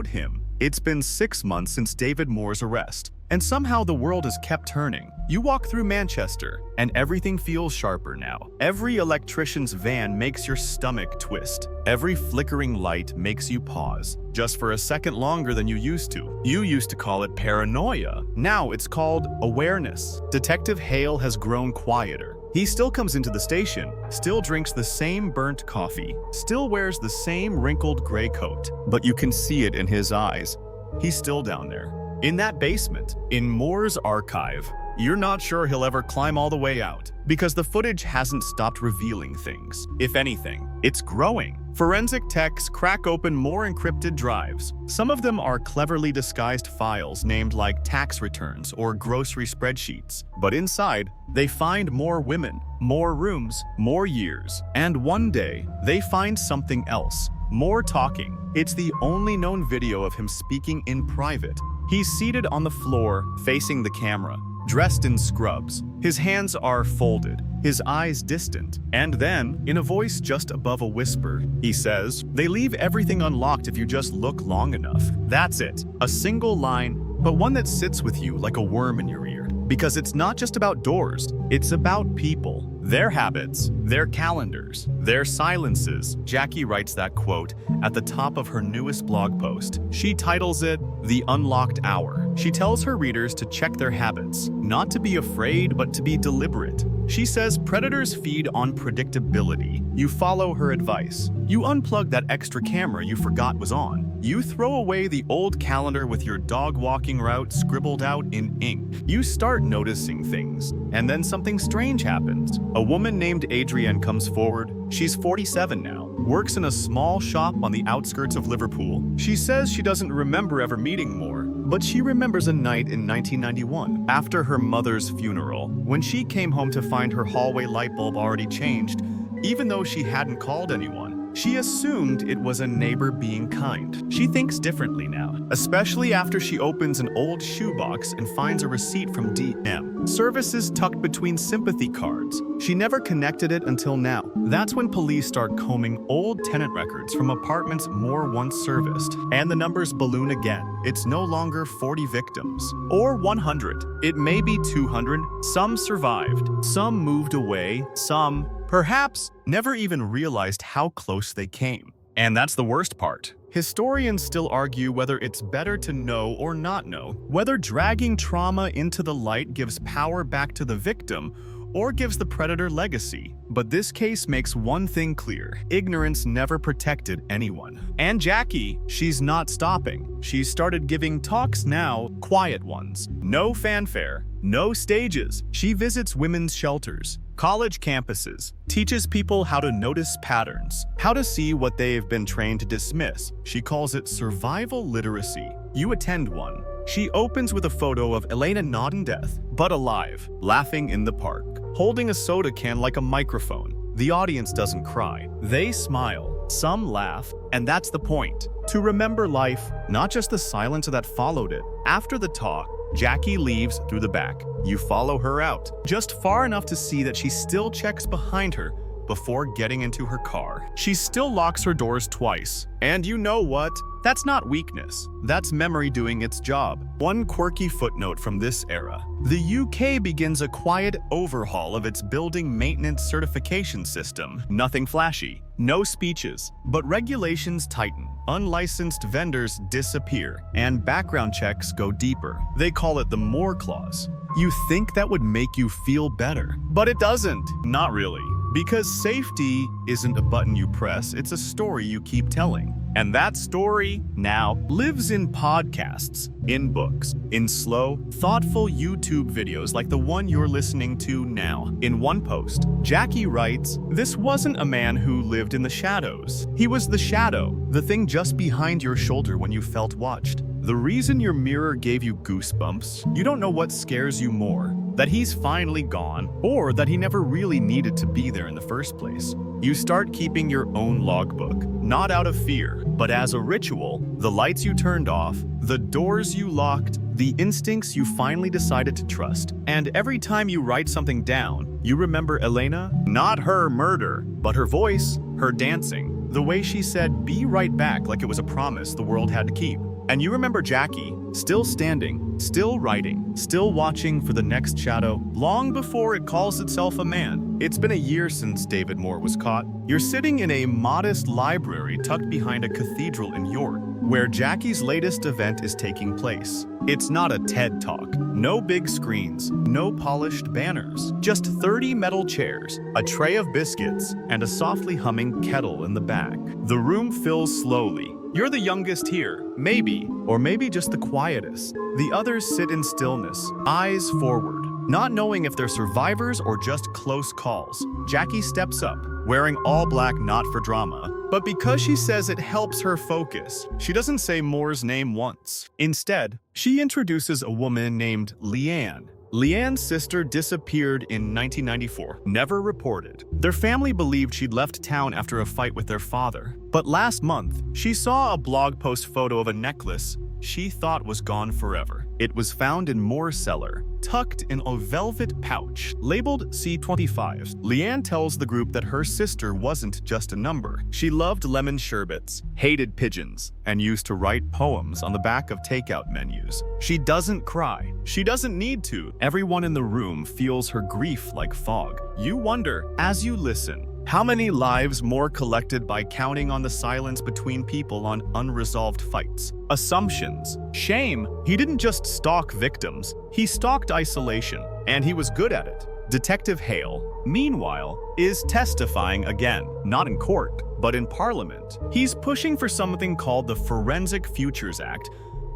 him. It's been 6 months since David Moore's arrest, and somehow the world has kept turning. You walk through Manchester, and everything feels sharper now. Every electrician's van makes your stomach twist. Every flickering light makes you pause, just for a second longer than you used to. You used to call it paranoia. Now it's called awareness. Detective Hale has grown quieter. He still comes into the station, still drinks the same burnt coffee, still wears the same wrinkled gray coat, but you can see it in his eyes. He's still down there, in that basement, in Moore's archive. You're not sure he'll ever climb all the way out, because the footage hasn't stopped revealing things. If anything, it's growing. Forensic techs crack open more encrypted drives. Some of them are cleverly disguised files named like tax returns or grocery spreadsheets. But inside, they find more women, more rooms, more years. And one day, they find something else. More talking. It's the only known video of him speaking in private. He's seated on the floor, facing the camera, dressed in scrubs. His hands are folded, his eyes distant. And then, in a voice just above a whisper, he says, "They leave everything unlocked if you just look long enough." That's it. A single line, but one that sits with you like a worm in your ear. Because it's not just about doors, it's about people. Their habits, their calendars, their silences. Jackie writes that quote at the top of her newest blog post. She titles it, "The Unlocked Hour." She tells her readers to check their habits, not to be afraid, but to be deliberate. She says predators feed on predictability. You follow her advice. You unplug that extra camera you forgot was on. You throw away the old calendar with your dog walking route scribbled out in ink. You start noticing things. And then something strange happens. A woman named Adrienne comes forward. She's 47 now, works in a small shop on the outskirts of Liverpool. She says she doesn't remember ever meeting Moore, but she remembers a night in 1991, after her mother's funeral, when she came home to find her hallway light bulb already changed, even though she hadn't called anyone. She assumed it was a neighbor being kind. She thinks differently now, especially after she opens an old shoebox and finds a receipt from DM. Services tucked between sympathy cards. She never connected it until now. That's when police start combing old tenant records from apartments Moore once serviced. And the numbers balloon again. It's no longer 40 victims, or 100. It may be 200. Some survived. Some moved away. Some, perhaps, never even realized how close they came. And that's the worst part. Historians still argue whether it's better to know or not know, whether dragging trauma into the light gives power back to the victim, or gives the predator legacy. But this case makes one thing clear: ignorance never protected anyone. And Jackie, she's not stopping. She's started giving talks now, quiet ones. No fanfare, no stages. She visits women's shelters, college campuses, teaches people how to notice patterns, how to see what they've been trained to dismiss. She calls it survival literacy. You attend one. She opens with a photo of Elena not in death, but alive, laughing in the park, holding a soda can like a microphone. The audience doesn't cry. They smile. Some laugh, and that's the point. To remember life, not just the silence that followed it. After the talk, Jackie leaves through the back. You follow her out, just far enough to see that she still checks behind her before getting into her car. She still locks her doors twice. And you know what? That's not weakness. That's memory doing its job. One quirky footnote from this era. The UK begins a quiet overhaul of its building maintenance certification system. Nothing flashy, no speeches, but regulations tighten. Unlicensed vendors disappear, and background checks go deeper. They call it the More Clause. You think that would make you feel better, but it doesn't. Not really. Because safety isn't a button you press, it's a story you keep telling. And that story now lives in podcasts, in books, in slow, thoughtful YouTube videos like the one you're listening to now. In one post, Jackie writes, "This wasn't a man who lived in the shadows. He was the shadow, the thing just behind your shoulder when you felt watched. The reason your mirror gave you goosebumps, you don't know what scares you more, that he's finally gone, or that he never really needed to be there in the first place. You start keeping your own logbook, not out of fear, but as a ritual. The lights you turned off, the doors you locked, the instincts you finally decided to trust. And every time you write something down, you remember Elena, not her murder, but her voice, her dancing, the way she said, 'Be right back,' like it was a promise the world had to keep. And you remember Jackie, still standing, still writing, still watching for the next shadow, long before it calls itself a man. It's been a year since David Moore was caught. You're sitting in a modest library tucked behind a cathedral in York, where Jackie's latest event is taking place. It's not a TED Talk. No big screens, no polished banners. Just 30 metal chairs, a tray of biscuits, and a softly humming kettle in the back. The room fills slowly. You're the youngest here, maybe, or maybe just the quietest. The others sit in stillness, eyes forward, not knowing if they're survivors or just close calls. Jackie steps up, wearing all black not for drama, but because she says it helps her focus. She doesn't say Moore's name once. Instead, she introduces a woman named Leanne. Leanne's sister disappeared in 1994, never reported. Their family believed she'd left town after a fight with their father. But last month, she saw a blog post photo of a necklace she thought was gone forever. It was found in Moore's cellar, tucked in a velvet pouch, labeled C25. Leanne tells the group that her sister wasn't just a number. She loved lemon sherbets, hated pigeons, and used to write poems on the back of takeout menus. She doesn't cry. She doesn't need to. Everyone in the room feels her grief like fog. You wonder, as you listen, how many lives Moore collected by counting on the silence between people on unresolved fights, assumptions, shame. He didn't just stalk victims, he stalked isolation, and he was good at it. Detective Hale, meanwhile, is testifying again, not in court, but in Parliament. He's pushing for something called the Forensic Futures Act,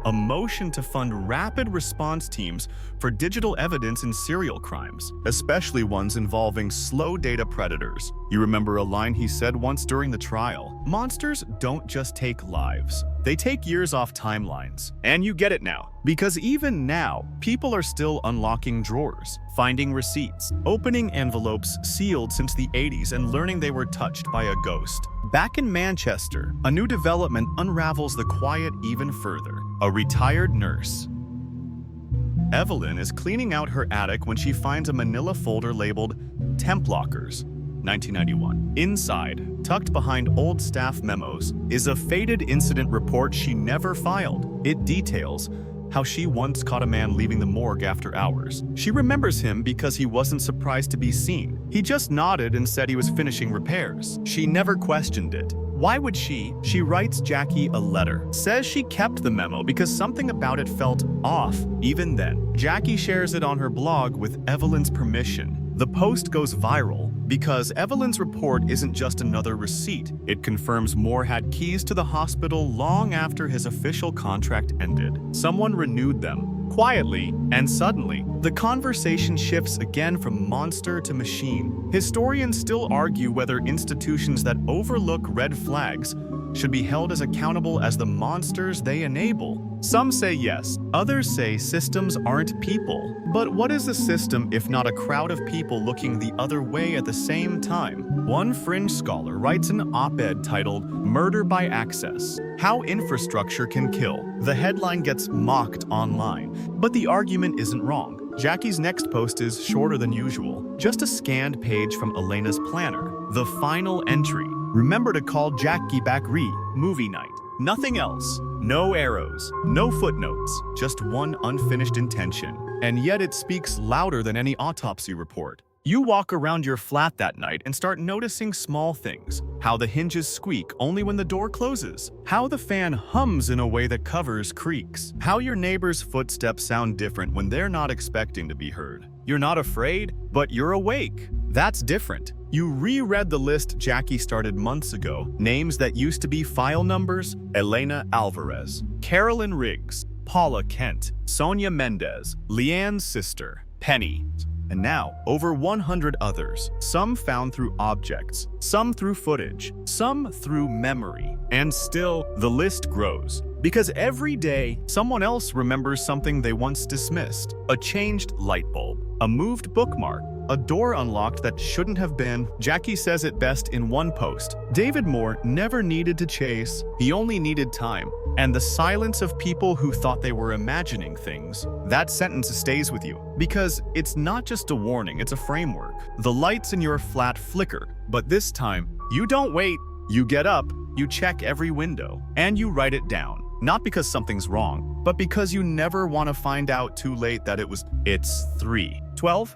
a motion to fund rapid response teams for digital evidence in serial crimes, especially ones involving slow data predators. You remember a line he said once during the trial? Monsters don't just take lives, they take years off timelines. And you get it now, because even now, people are still unlocking drawers, finding receipts, opening envelopes sealed since the 80s and learning they were touched by a ghost. Back in Manchester, a new development unravels the quiet even further. A retired nurse, Evelyn, is cleaning out her attic when she finds a manila folder labeled Temp Lockers, 1991. Inside, tucked behind old staff memos, is a faded incident report she never filed. It details how she once caught a man leaving the morgue after hours. She remembers him because he wasn't surprised to be seen. He just nodded and said he was finishing repairs. She never questioned it. Why would she? She writes Jackie a letter. Says she kept the memo because something about it felt off. Even then, Jackie shares it on her blog with Evelyn's permission. The post goes viral because Evelyn's report isn't just another receipt. It confirms Moore had keys to the hospital long after his official contract ended. Someone renewed them, quietly, and suddenly, the conversation shifts again from monster to machine. Historians still argue whether institutions that overlook red flags should be held as accountable as the monsters they enable. Some say yes, others say systems aren't people. But what is a system if not a crowd of people looking the other way at the same time? One fringe scholar writes an op-ed titled "Murder by Access: How Infrastructure Can Kill." The headline gets mocked online, but the argument isn't wrong. Jackie's next post is shorter than usual, just a scanned page from Elena's planner. The final entry: remember to call Jackie back movie night. Nothing else. No arrows, no footnotes, just one unfinished intention. And yet it speaks louder than any autopsy report. You walk around your flat that night and start noticing small things. How the hinges squeak only when the door closes. How the fan hums in a way that covers creaks. How your neighbor's footsteps sound different when they're not expecting to be heard. You're not afraid, but you're awake. That's different. You reread the list Jackie started months ago. Names that used to be file numbers: Elena Alvarez, Carolyn Riggs, Paula Kent, Sonia Mendez, Leanne's sister, Penny. And now, over 100 others, some found through objects, some through footage, some through memory. And still, the list grows. Because every day, someone else remembers something they once dismissed. A changed light bulb, a moved bookmark, a door unlocked that shouldn't have been. Jackie says it best in one post. David Moore never needed to chase, he only needed time. And the silence of people who thought they were imagining things. That sentence stays with you, because it's not just a warning, it's a framework. The lights in your flat flicker, but this time, you don't wait. You get up, you check every window, and you write it down. Not because something's wrong, but because you never want to find out too late that it's 3:12.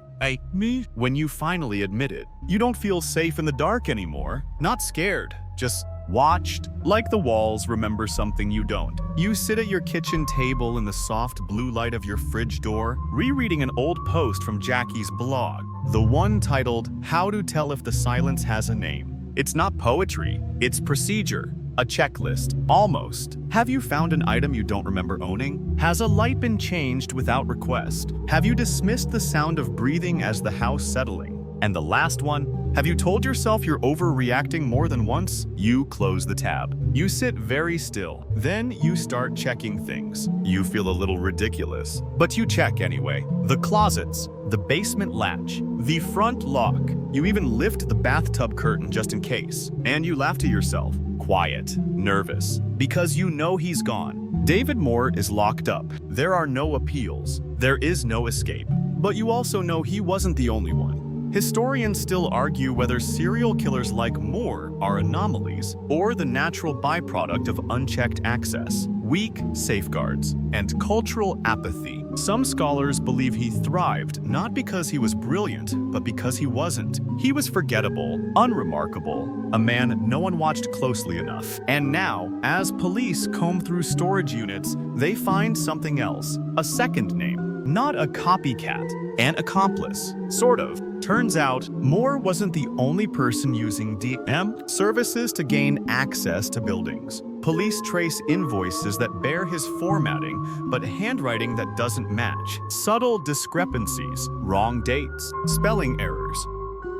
Me. When you finally admit it, you don't feel safe in the dark anymore. Not scared, just watched. Like the walls remember something you don't. You sit at your kitchen table in the soft blue light of your fridge door, rereading an old post from Jackie's blog. The one titled, "How to Tell If the Silence Has a Name." It's not poetry, it's procedure. A checklist, almost. Have you found an item you don't remember owning? Has a light been changed without request? Have you dismissed the sound of breathing as the house settling? And the last one, have you told yourself you're overreacting more than once? You close the tab. You sit very still. Then you start checking things. You feel a little ridiculous, but you check anyway. The closets, the basement latch, the front lock. You even lift the bathtub curtain just in case. And you laugh to yourself. Quiet, nervous, because you know he's gone. David Moore is locked up. There are no appeals. There is no escape. But you also know he wasn't the only one. Historians still argue whether serial killers like Moore are anomalies or the natural byproduct of unchecked access, weak safeguards, and cultural apathy. Some scholars believe he thrived not because he was brilliant, but because he wasn't. He was forgettable, unremarkable, a man no one watched closely enough. And now, as police comb through storage units, they find something else, a second name. Not a copycat, an accomplice, sort of. Turns out, Moore wasn't the only person using DM services to gain access to buildings. Police trace invoices that bear his formatting, but handwriting that doesn't match. Subtle discrepancies, wrong dates, spelling errors.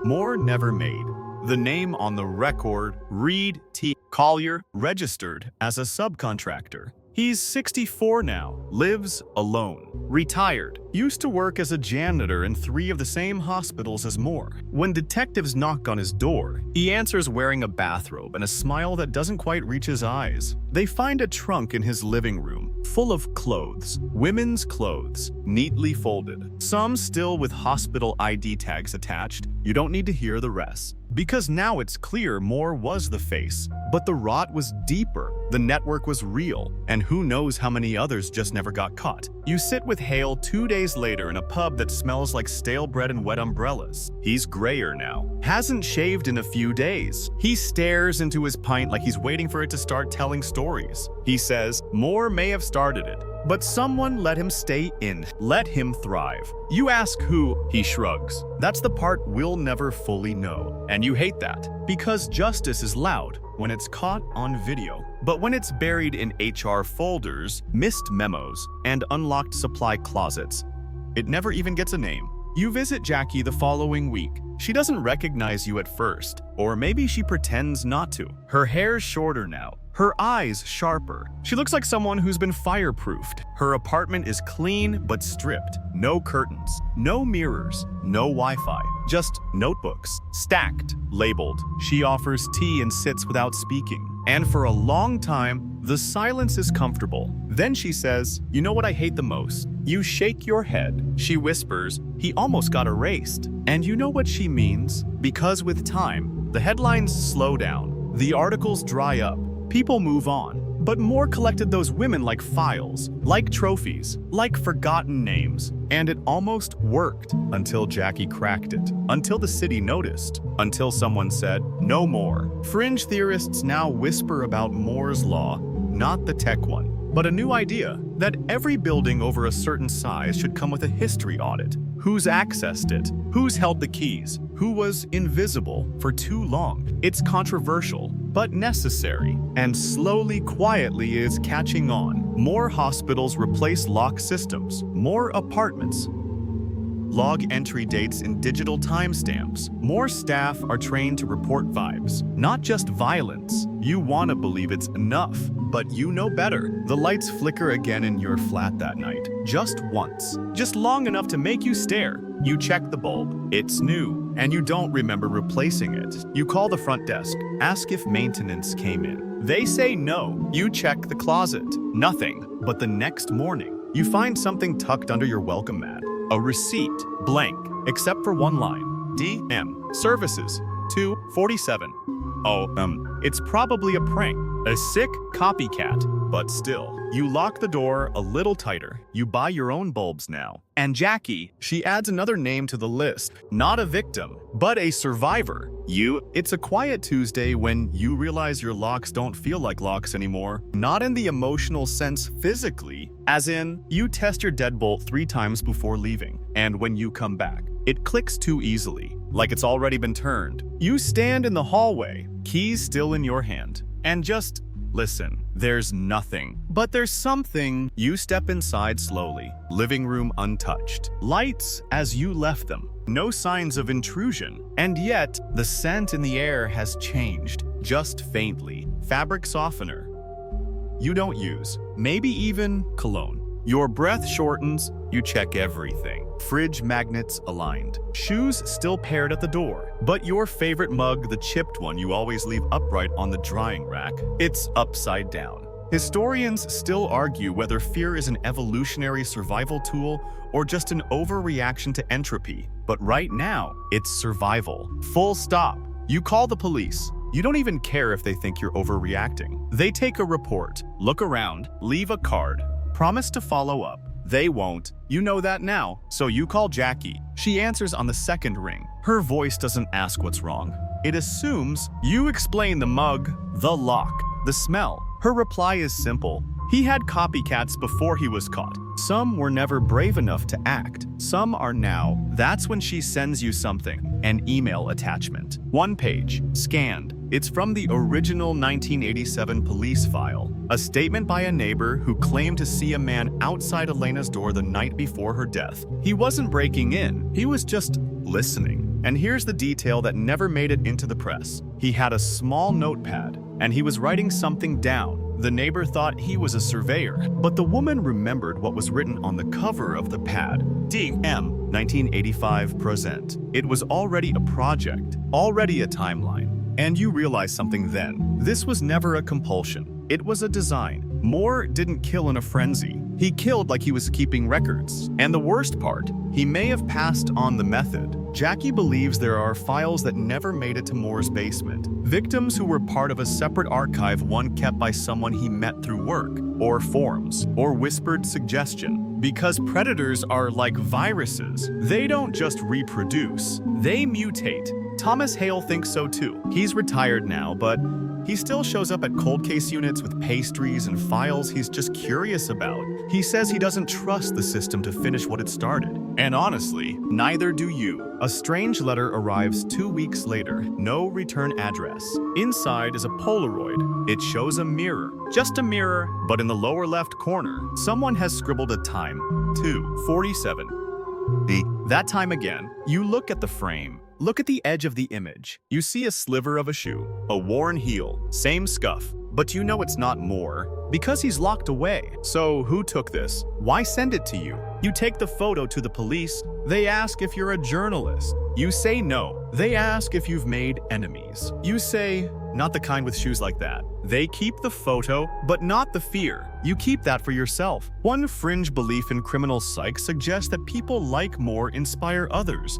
Moore never made. The name on the record, Reed T. Collier, registered as a subcontractor. He's 64 now, lives alone, retired, used to work as a janitor in 3 of the same hospitals as Moore. When detectives knock on his door, he answers wearing a bathrobe and a smile that doesn't quite reach his eyes. They find a trunk in his living room, full of clothes, women's clothes, neatly folded, some still with hospital ID tags attached. You don't need to hear the rest. Because now it's clear Moore was the face, but the rot was deeper, the network was real, and who knows how many others just never got caught. You sit with Hale 2 days later in a pub that smells like stale bread and wet umbrellas. He's grayer now, hasn't shaved in a few days. He stares into his pint like he's waiting for it to start telling stories. He says Moore may have started it, But someone let him stay in, let him thrive. You ask who, he shrugs. That's the part we'll never fully know. And you hate that, because justice is loud when it's caught on video. But when it's buried in HR folders, missed memos, and unlocked supply closets, it never even gets a name. You visit Jackie the following week. She doesn't recognize you at first, or maybe she pretends not to. Her hair's shorter now, her eyes sharper. She looks like someone who's been fireproofed. Her apartment is clean but stripped. No curtains, no mirrors, no Wi-Fi. Just notebooks, stacked, labeled. She offers tea and sits without speaking. And for a long time, the silence is comfortable. Then she says, "You know what I hate the most?" You shake your head. She whispers, "He almost got erased." And you know what she means? Because with time, the headlines slow down, the articles dry up, people move on. But more collected those women like files, like trophies, like forgotten names. And it almost worked until Jackie cracked it, until the city noticed, until someone said, "No more." Fringe theorists now whisper about Moore's Law, not the tech one, but a new idea that every building over a certain size should come with a history audit. Who's accessed it? Who's held the keys? Who was invisible for too long? It's controversial, but necessary, and slowly, quietly is catching on. More hospitals replace lock systems, more apartments log entry dates in digital timestamps. More staff are trained to report vibes, not just violence. You want to believe it's enough, but you know better. The lights flicker again in your flat that night, just once, just long enough to make you stare. You check the bulb, it's new, and you don't remember replacing it. You call the front desk, ask if maintenance came in. They say no. You check the closet, nothing. But the next morning, you find something tucked under your welcome mat. A receipt, blank, except for one line. DM, services, 247. It's probably a prank, a sick copycat, but still. You lock the door a little tighter. You buy your own bulbs now. And Jackie, she adds another name to the list. Not a victim, but a survivor. It's a quiet Tuesday when you realize your locks don't feel like locks anymore. Not in the emotional sense physically, as in, you test your deadbolt 3 times before leaving. And when you come back, it clicks too easily, like it's already been turned. You stand in the hallway, keys still in your hand, and just listen. There's nothing, but there's something. You step inside slowly, living room untouched. Lights as you left them. No signs of intrusion. And yet, the scent in the air has changed, just faintly. Fabric softener you don't use. Maybe even cologne. Your breath shortens, you check everything. Fridge magnets aligned. Shoes still paired at the door. But your favorite mug, the chipped one you always leave upright on the drying rack, it's upside down. Historians still argue whether fear is an evolutionary survival tool or just an overreaction to entropy. But right now, it's survival. Full stop. You call the police. You don't even care if they think you're overreacting. They take a report, look around, leave a card, promise to follow up. They won't. You know that now. So you call Jackie. She answers on the second ring. Her voice doesn't ask what's wrong. It assumes. You explain the mug, the lock, the smell. Her reply is simple. He had copycats before he was caught. Some were never brave enough to act. Some are now. That's when she sends you something. An email attachment. 1 page. Scanned. It's from the original 1987 police file. A statement by a neighbor who claimed to see a man outside Elena's door the night before her death. He wasn't breaking in. He was just listening. And here's the detail that never made it into the press. He had a small notepad, and he was writing something down. The neighbor thought he was a surveyor, but the woman remembered what was written on the cover of the pad. DM 1985 present. It was already a project, already a timeline. And you realize something then. This was never a compulsion. It was a design. Moore didn't kill in a frenzy. He killed like he was keeping records. And the worst part, he may have passed on the method. Jackie believes there are files that never made it to Moore's basement. Victims who were part of a separate archive, one kept by someone he met through work, or forums, or whispered suggestion. Because predators are like viruses. They don't just reproduce, they mutate. Thomas Hale thinks so too. He's retired now, but He still shows up at cold case units with pastries and files he's just curious about. He says he doesn't trust the system to finish what it started. And honestly, neither do you. A strange letter arrives 2 weeks later, no return address. Inside is a Polaroid. It shows a mirror. Just a mirror, but in the lower left corner, someone has scribbled a time, 2:47. That time again. You look at the frame. Look at the edge of the image. You see a sliver of a shoe, a worn heel, same scuff, but you know it's not more because he's locked away. So who took this? Why send it to you? You take the photo to the police. They ask if you're a journalist. You say no. They ask if you've made enemies. You say, not the kind with shoes like that. They keep the photo, but not the fear. You keep that for yourself. One fringe belief in criminal psych suggests that people like more inspire others.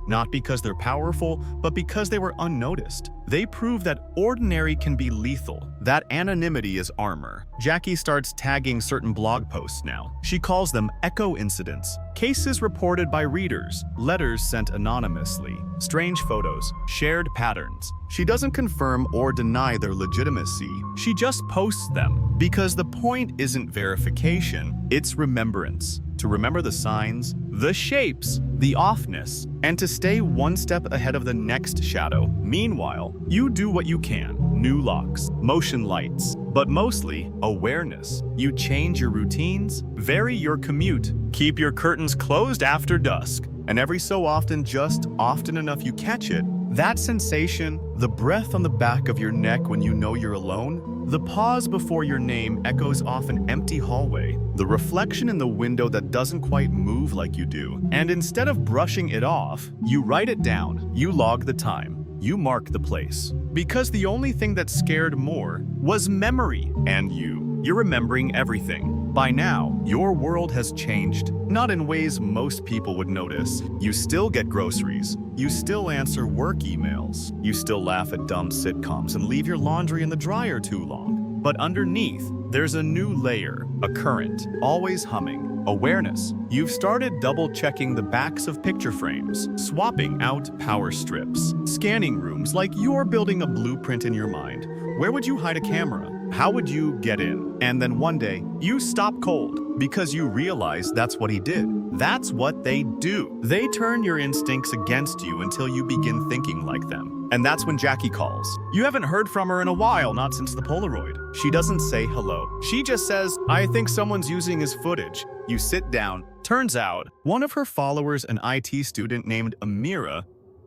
Not because they're powerful, but because they were unnoticed. They prove that ordinary can be lethal. That anonymity is armor. Jackie starts tagging certain blog posts now. She calls them echo incidents, cases reported by readers, letters sent anonymously, strange photos, shared patterns. She doesn't confirm or deny their legitimacy. She just posts them because the point isn't verification, it's remembrance. To remember the signs, the shapes, the offness, and to stay one step ahead of the next shadow. Meanwhile, you do what you can. New locks, motion lights, but mostly awareness. You change your routines, vary your commute, keep your curtains closed after dusk, and every so often, just often enough you catch it. That sensation, the breath on the back of your neck when you know you're alone, the pause before your name echoes off an empty hallway, the reflection in the window that doesn't quite move like you do. And instead of brushing it off, you write it down, you log the time, you mark the place. Because the only thing that scared more was memory, and you're remembering everything. By now, your world has changed, not in ways most people would notice. You still get groceries, you still answer work emails, you still laugh at dumb sitcoms and leave your laundry in the dryer too long. But underneath, there's a new layer, a current, always humming, awareness. You've started double-checking the backs of picture frames, swapping out power strips, scanning rooms like you're building a blueprint in your mind. Where would you hide a camera? How would you get in? And then one day, you stop cold because you realize that's what he did. That's what they do. They turn your instincts against you until you begin thinking like them. And that's when Jackie calls. You haven't heard from her in a while, not since the Polaroid. She doesn't say hello. She just says, I think someone's using his footage. You sit down. Turns out, one of her followers, an IT student named Amira,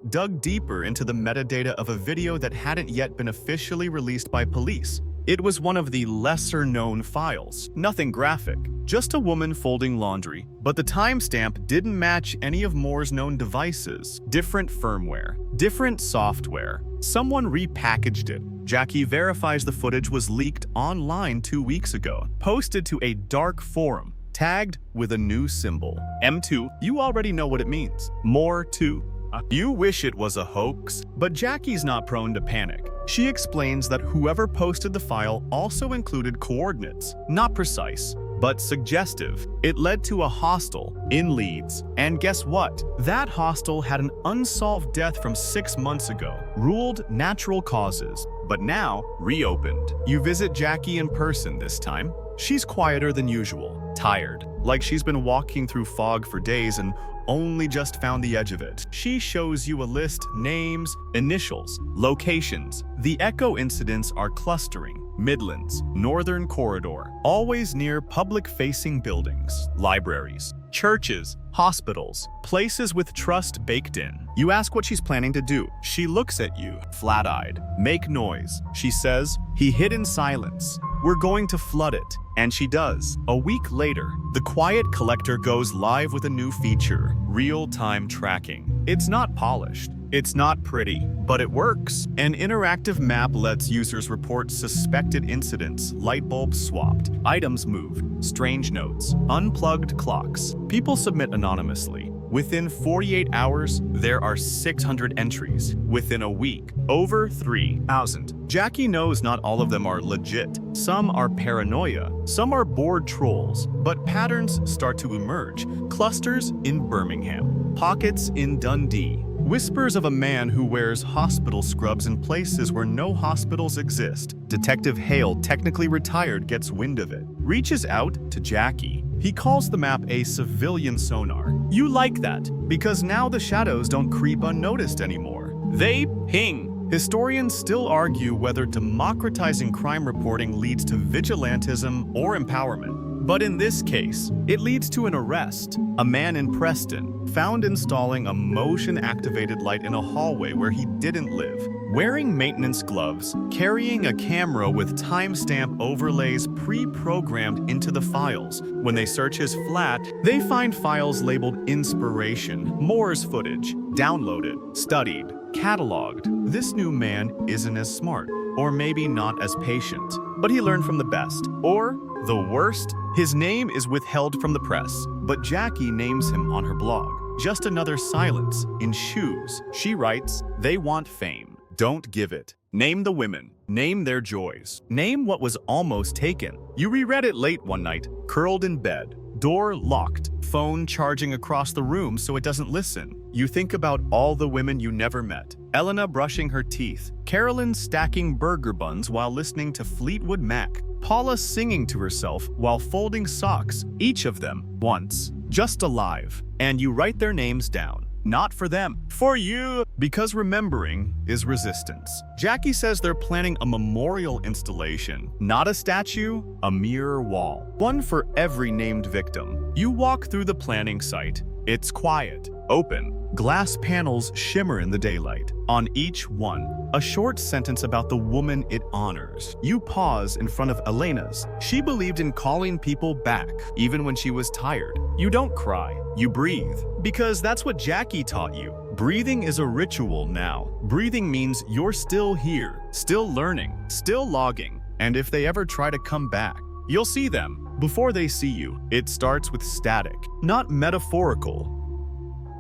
dug deeper into the metadata of a video that hadn't yet been officially released by police. It was one of the lesser-known files. Nothing graphic, just a woman folding laundry. But the timestamp didn't match any of Moore's known devices. Different firmware, different software. Someone repackaged it. Jackie verifies the footage was leaked online 2 weeks ago, posted to a dark forum, tagged with a new symbol. M2, you already know what it means. More 2. You wish it was a hoax, but Jackie's not prone to panic. She explains that whoever posted the file also included coordinates, not precise, but suggestive. It led to a hostel in Leeds. And guess what? That hostel had an unsolved death from 6 months ago, ruled natural causes, but now reopened. You visit Jackie in person this time. She's quieter than usual, tired, like she's been walking through fog for days and only just found the edge of it. She shows you a list, names, initials, locations. The echo incidents are clustering. Midlands, Northern Corridor, always near public-facing buildings, libraries, churches, hospitals, places with trust baked in. You ask what she's planning to do. She looks at you, flat-eyed. Make noise. She says, he hid in silence. We're going to flood it. And she does. A week later, the Quiet Collector goes live with a new feature, real-time tracking. It's not polished. It's not pretty, but it works. An interactive map lets users report suspected incidents, light bulbs swapped, items moved, strange notes, unplugged clocks. People submit anonymously. Within 48 hours, there are 600 entries. Within a week, over 3,000. Jackie knows not all of them are legit. Some are paranoia, some are bored trolls, but patterns start to emerge. Clusters in Birmingham, pockets in Dundee. Whispers of a man who wears hospital scrubs in places where no hospitals exist. Detective Hale, technically retired, gets wind of it. Reaches out to Jackie. He calls the map a civilian sonar. You like that, because now the shadows don't creep unnoticed anymore. They ping. Historians still argue whether democratizing crime reporting leads to vigilantism or empowerment. But in this case, it leads to an arrest. A man in Preston found installing a motion-activated light in a hallway where he didn't live. Wearing maintenance gloves, carrying a camera with timestamp overlays pre-programmed into the files. When they search his flat, they find files labeled Inspiration, Moore's footage, downloaded, studied, cataloged. This new man isn't as smart, or maybe not as patient, but he learned from the best. Or, the worst, his name is withheld from the press, but Jackie names him on her blog. Just another silence in shoes. She writes, they want fame. Don't give it. Name the women. Name their joys. Name what was almost taken. You reread it late one night, curled in bed. Door locked, phone charging across the room so it doesn't listen. You think about all the women you never met. Elena brushing her teeth, Carolyn stacking burger buns while listening to Fleetwood Mac, Paula singing to herself while folding socks, each of them once, just alive. And you write their names down. Not for them, for you, because remembering is resistance. Jackie says they're planning a memorial installation, not a statue, a mirror wall. One for every named victim. You walk through the planning site. It's quiet, open. Glass panels shimmer in the daylight. On each one, a short sentence about the woman it honors. You pause in front of Elena's. She believed in calling people back, even when she was tired. You don't cry, you breathe. Because that's what Jackie taught you. Breathing is a ritual now. Breathing means you're still here, still learning, still logging. And if they ever try to come back, you'll see them before they see you. It starts with static, not metaphorical.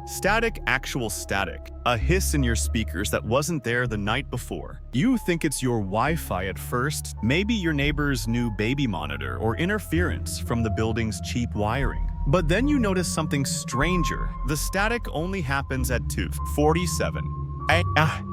Static, actual static. A hiss in your speakers that wasn't there the night before. You think it's your Wi-Fi at first, maybe your neighbor's new baby monitor or interference from the building's cheap wiring. But then you notice something stranger. The static only happens at 2:47.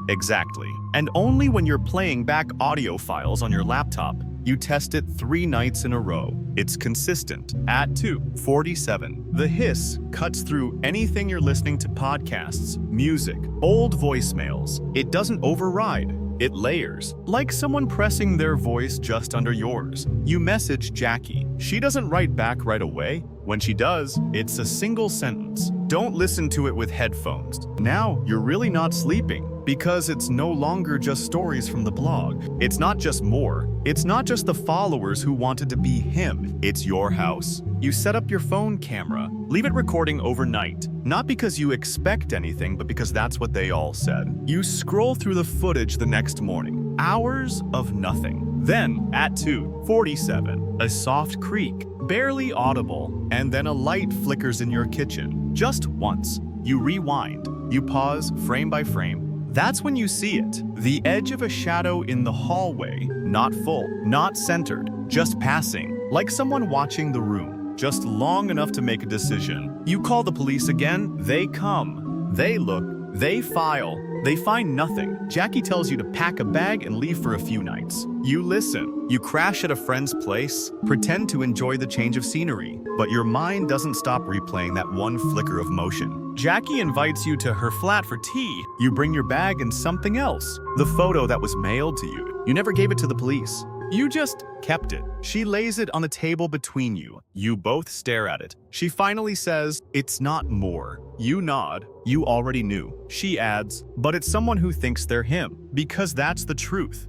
Exactly. And only when you're playing back audio files on your laptop. You test it 3 nights in a row. It's consistent. At 2:47, the hiss cuts through anything you're listening to: podcasts, music, old voicemails. It doesn't override. It layers, like someone pressing their voice just under yours. You message Jackie. She doesn't write back right away. When she does, it's a single sentence. Don't listen to it with headphones. Now you're really not sleeping, because it's no longer just stories from the blog. It's not just more. It's not just the followers who wanted to be him. It's your house. You set up your phone camera, leave it recording overnight. Not because you expect anything, but because that's what they all said. You scroll through the footage the next morning. Hours of nothing. Then, at 2:47, a soft creak, barely audible, and then a light flickers in your kitchen. Just once. You rewind. You pause, frame by frame. That's when you see it. The edge of a shadow in the hallway, not full, not centered, just passing, like someone watching the room, just long enough to make a decision. You call the police again, they come. They look, they file, they find nothing. Jackie tells you to pack a bag and leave for a few nights. You listen. You crash at a friend's place, pretend to enjoy the change of scenery, but your mind doesn't stop replaying that one flicker of motion. Jackie invites you to her flat for tea. You bring your bag and something else. The photo that was mailed to you. You never gave it to the police. You just kept it. She lays it on the table between you. You both stare at it. She finally says, "It's not more." You nod. You already knew. She adds, "But it's someone who thinks they're him." Because that's the truth.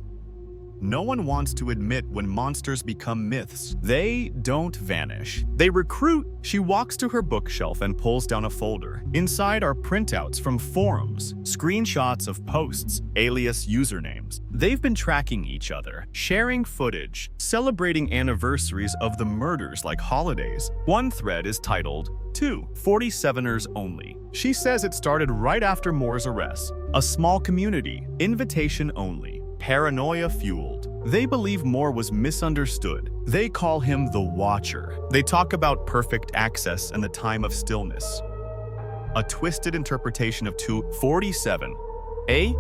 No one wants to admit when monsters become myths. They don't vanish. They recruit. She walks to her bookshelf and pulls down a folder. Inside are printouts from forums, screenshots of posts, alias usernames. They've been tracking each other, sharing footage, celebrating anniversaries of the murders like holidays. One thread is titled, 2:47ers only. She says it started right after Moore's arrest. A small community, invitation only. Paranoia fueled. They believe Moore was misunderstood. They call him the Watcher. They talk about perfect access and the time of stillness. a twisted interpretation of 247.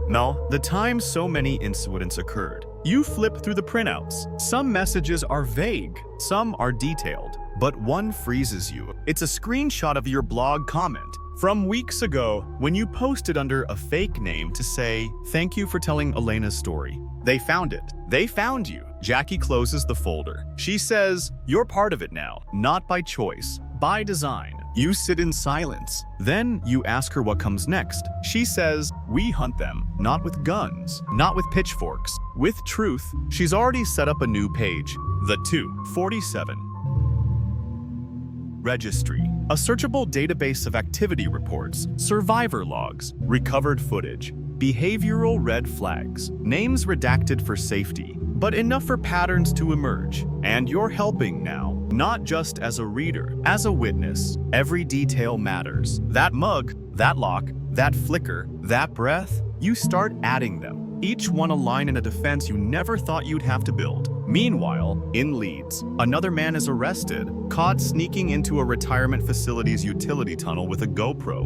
No, the time so many incidents occurred. You flip through the printouts. Some messages are vague, some are detailed, but one freezes you. It's a screenshot of your blog comment from weeks ago when you posted under a fake name to say, "Thank you for telling Elena's story." They found it. They found you. Jackie closes the folder. She says, "You're part of it now, not by choice, by design." You sit in silence. Then you ask her what comes next. She says, "We hunt them, not with guns, not with pitchforks, with truth." She's already set up a new page, the 247. Registry, a searchable database of activity reports, survivor logs, recovered footage, behavioral red flags, names redacted for safety, but enough for patterns to emerge. And you're helping now, not just as a reader, as a witness. Every detail matters. That mug, that lock, that flicker, that breath, you start adding them. Each one a line in a defense you never thought you'd have to build. Meanwhile, in Leeds, another man is arrested, caught sneaking into a retirement facility's utility tunnel with a GoPro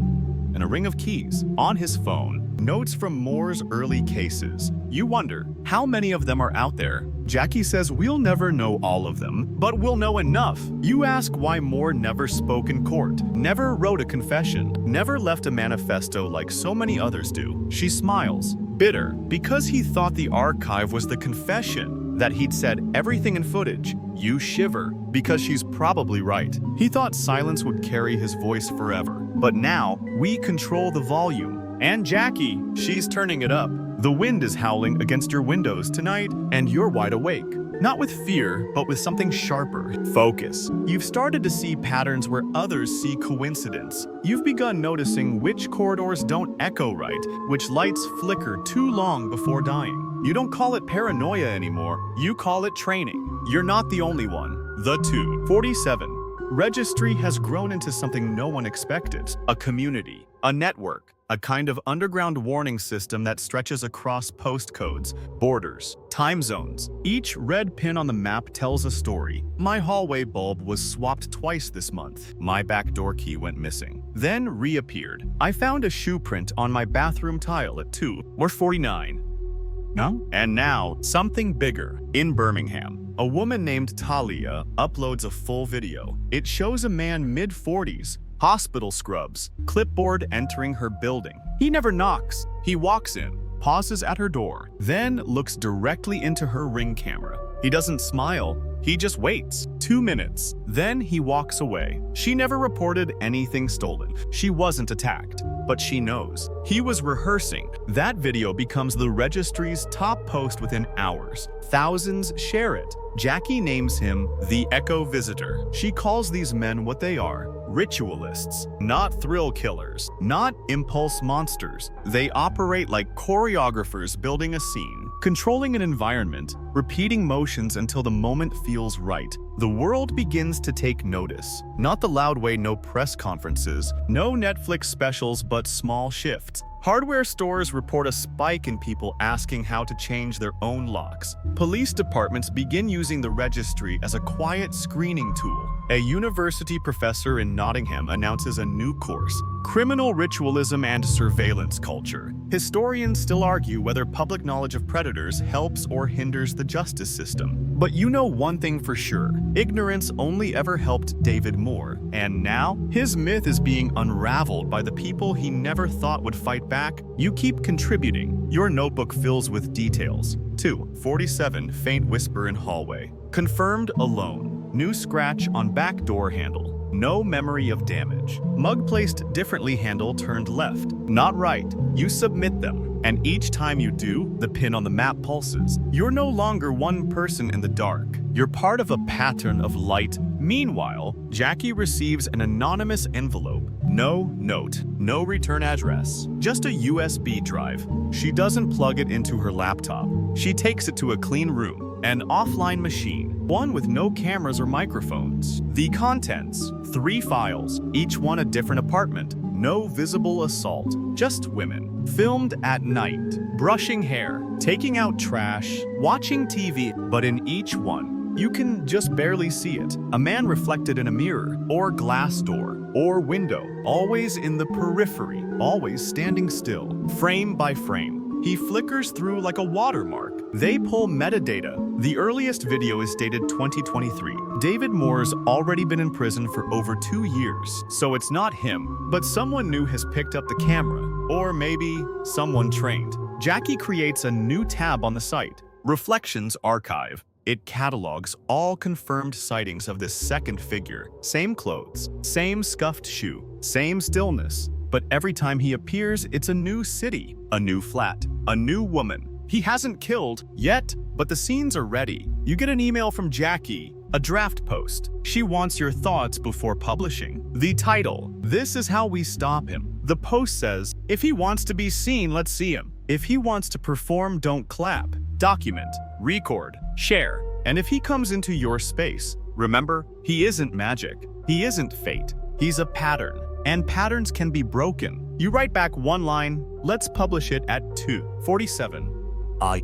and a ring of keys. On his phone, notes from Moore's early cases. You wonder, how many of them are out there? Jackie says we'll never know all of them, but we'll know enough. You ask why Moore never spoke in court, never wrote a confession, never left a manifesto like so many others do. She smiles, bitter, because he thought the archive was the confession, that he'd said everything in footage. You shiver, because she's probably right. He thought silence would carry his voice forever. But now, we control the volume. And Jackie, she's turning it up. The wind is howling against your windows tonight, and you're wide awake. Not with fear, but with something sharper. Focus. You've started to see patterns where others see coincidence. You've begun noticing which corridors don't echo right, which lights flicker too long before dying. You don't call it paranoia anymore, you call it training. You're not the only one. The 247 registry has grown into something no one expected. A community, a network, a kind of underground warning system that stretches across postcodes, borders, time zones. Each red pin on the map tells a story. My hallway bulb was swapped twice this month. My back door key went missing, then reappeared. I found a shoe print on my bathroom tile at 2:49. No? And now, something bigger. In Birmingham, a woman named Talia uploads a full video. It shows a man mid-40s, hospital scrubs, clipboard entering her building. He never knocks. He walks in, pauses at her door, then looks directly into her Ring camera. He doesn't smile. He just waits. 2 minutes. Then he walks away. She never reported anything stolen. She wasn't attacked. But she knows. He was rehearsing. That video becomes the registry's top post within hours. Thousands share it. Jackie names him the Echo Visitor. She calls these men what they are. Ritualists, not thrill killers, not impulse monsters. They operate like choreographers building a scene, controlling an environment, repeating motions until the moment feels right. The world begins to take notice. Not the loud way, no press conferences, no Netflix specials, but small shifts. Hardware stores report a spike in people asking how to change their own locks. Police departments begin using the registry as a quiet screening tool. A university professor in Nottingham announces a new course, Criminal Ritualism and Surveillance Culture. Historians still argue whether public knowledge of predators helps or hinders the justice system. But you know one thing for sure, ignorance only ever helped David Moore, and now his myth is being unraveled by the people he never thought would fight back. You keep contributing. Your notebook fills with details. 2:47 faint whisper in hallway. Confirmed alone. New scratch on back door handle. No memory of damage. Mug placed differently handle turned left. Not right. You submit them. And each time you do, the pin on the map pulses. You're no longer one person in the dark. You're part of a pattern of light. Meanwhile, Jackie receives an anonymous envelope. No note, no return address, just a USB drive. She doesn't plug it into her laptop. She takes it to a clean room, an offline machine, one with no cameras or microphones. The contents, 3 files, each one a different apartment. No visible assault, just women. Filmed at night, brushing hair, taking out trash, watching TV, but in each one, You can just barely see it. A man reflected in a mirror, or glass door, or window, always in the periphery, always standing still, frame by frame. He flickers through like a watermark. They pull metadata. The earliest video is dated 2023. David Moore's already been in prison for over 2 years, so it's not him, but someone new has picked up the camera, or maybe someone trained. Jackie creates a new tab on the site, Reflections Archive. It catalogs all confirmed sightings of this second figure. Same clothes, same scuffed shoe, same stillness. But every time he appears, it's a new city, a new flat, a new woman. He hasn't killed yet, but the scenes are ready. You get an email from Jackie, a draft post. She wants your thoughts before publishing. The title, This is How We Stop Him. The post says, if he wants to be seen, let's see him. If he wants to perform, don't clap. Document, record, share. And if he comes into your space, remember, he isn't magic. He isn't fate. He's a pattern. And patterns can be broken. You write back one line, let's publish it at 2:47.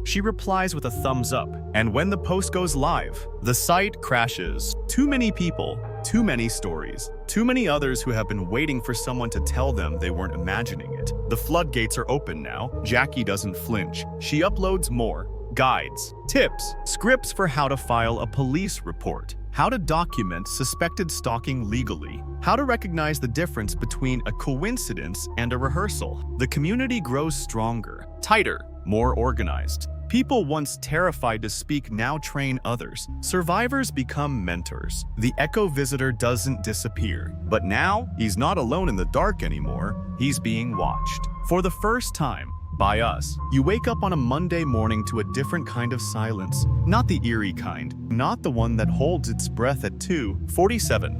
She replies with a thumbs up, and when the post goes live, the site crashes. Too many people, too many stories, too many others who have been waiting for someone to tell them they weren't imagining it. The floodgates are open now. Jackie doesn't flinch. She uploads more. Guides, tips, scripts for how to file a police report, how to document suspected stalking legally, how to recognize the difference between a coincidence and a rehearsal. The community grows stronger, tighter, more organized. People once terrified to speak now train others. Survivors become mentors. The Echo Visitor doesn't disappear. But now, he's not alone in the dark anymore. He's being watched. For the first time, by us. You wake up on a Monday morning to a different kind of silence. Not the eerie kind. Not the one that holds its breath at 2:47.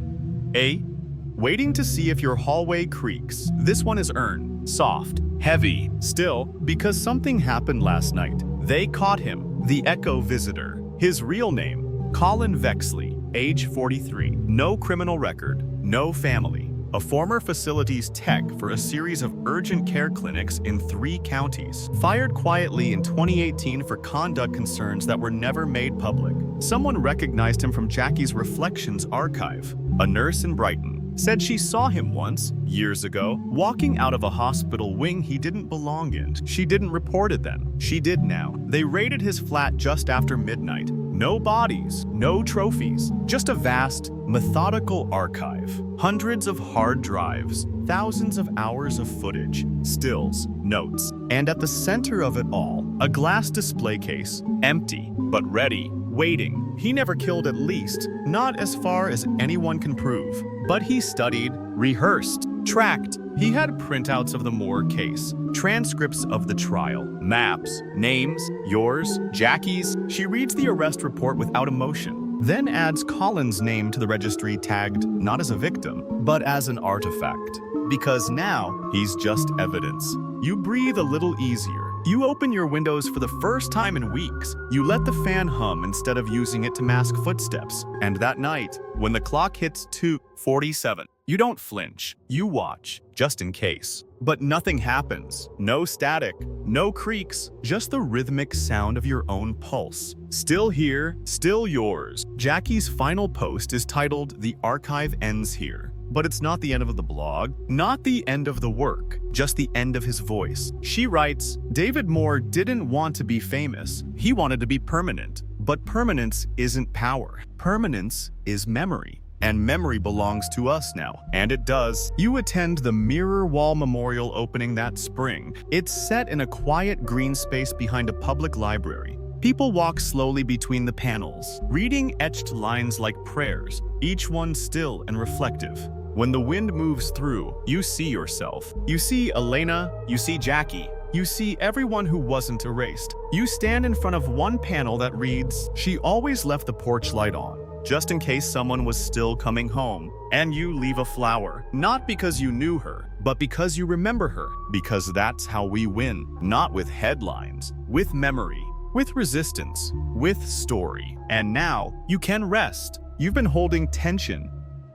Waiting to see if your hallway creaks. This one is earned, soft, heavy, still, because something happened last night. They caught him, the Echo Visitor. His real name, Colin Vexley, age 43. No criminal record, no family. A former facilities tech for a series of urgent care clinics in 3 counties. Fired quietly in 2018 for conduct concerns that were never made public. Someone recognized him from Jackie's Reflections archive. A nurse in Brighton said she saw him once, years ago, walking out of a hospital wing he didn't belong in. She didn't report it then. She did now. They raided his flat just after midnight. No bodies, no trophies, just a vast, methodical archive. Hundreds of hard drives, thousands of hours of footage, stills, notes. And at the center of it all, a glass display case, empty, but ready, waiting. He never killed, at least, not as far as anyone can prove. But he studied, rehearsed, tracked. He had printouts of the Moore case, transcripts of the trial, maps, names, yours, Jackie's. She reads the arrest report without emotion, then adds Colin's name to the registry tagged not as a victim, but as an artifact. Because now, he's just evidence. You breathe a little easier. You open your windows for the first time in weeks. You let the fan hum instead of using it to mask footsteps. And that night, when the clock hits 2:47, you don't flinch. You watch, just in case. But nothing happens. No static, no creaks, just the rhythmic sound of your own pulse. Still here, still yours. Jackie's final post is titled "The Archive Ends Here." But it's not the end of the blog, not the end of the work, just the end of his voice. She writes, David Moore didn't want to be famous. He wanted to be permanent. But permanence isn't power. Permanence is memory. And memory belongs to us now. And it does. You attend the Mirror Wall Memorial opening that spring. It's set in a quiet green space behind a public library. People walk slowly between the panels, reading etched lines like prayers, each one still and reflective. When the wind moves through, you see yourself. You see Elena, you see Jackie, you see everyone who wasn't erased. You stand in front of one panel that reads, "She always left the porch light on, just in case someone was still coming home." And you leave a flower, not because you knew her, but because you remember her. Because that's how we win, not with headlines, with memory, with resistance, with story. And now, you can rest. You've been holding tension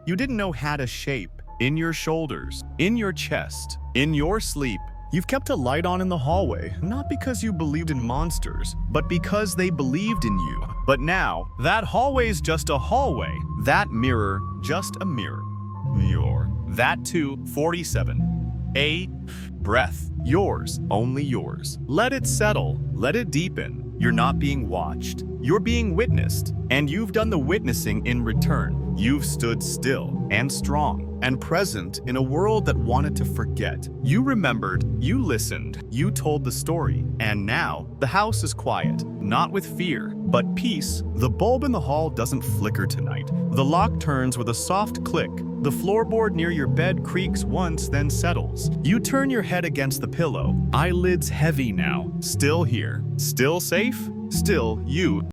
you didn't know had a shape, in your shoulders, in your chest, in your sleep, You've kept a light on in the hallway, not because you believed in monsters, but because they believed in you. But now, that hallway's just a hallway. That mirror, just a mirror. That too, 47. A breath. Yours, only yours. Let it settle. Let it deepen. You're not being watched. You're being witnessed. And you've done the witnessing in return. You've stood still and strong and present in a world that wanted to forget. You remembered, you listened, you told the story. And now, the house is quiet, not with fear, but peace. The bulb in the hall doesn't flicker tonight. The lock turns with a soft click. The floorboard near your bed creaks once, then settles. You turn your head against the pillow, eyelids heavy now. Still here, still safe, still you.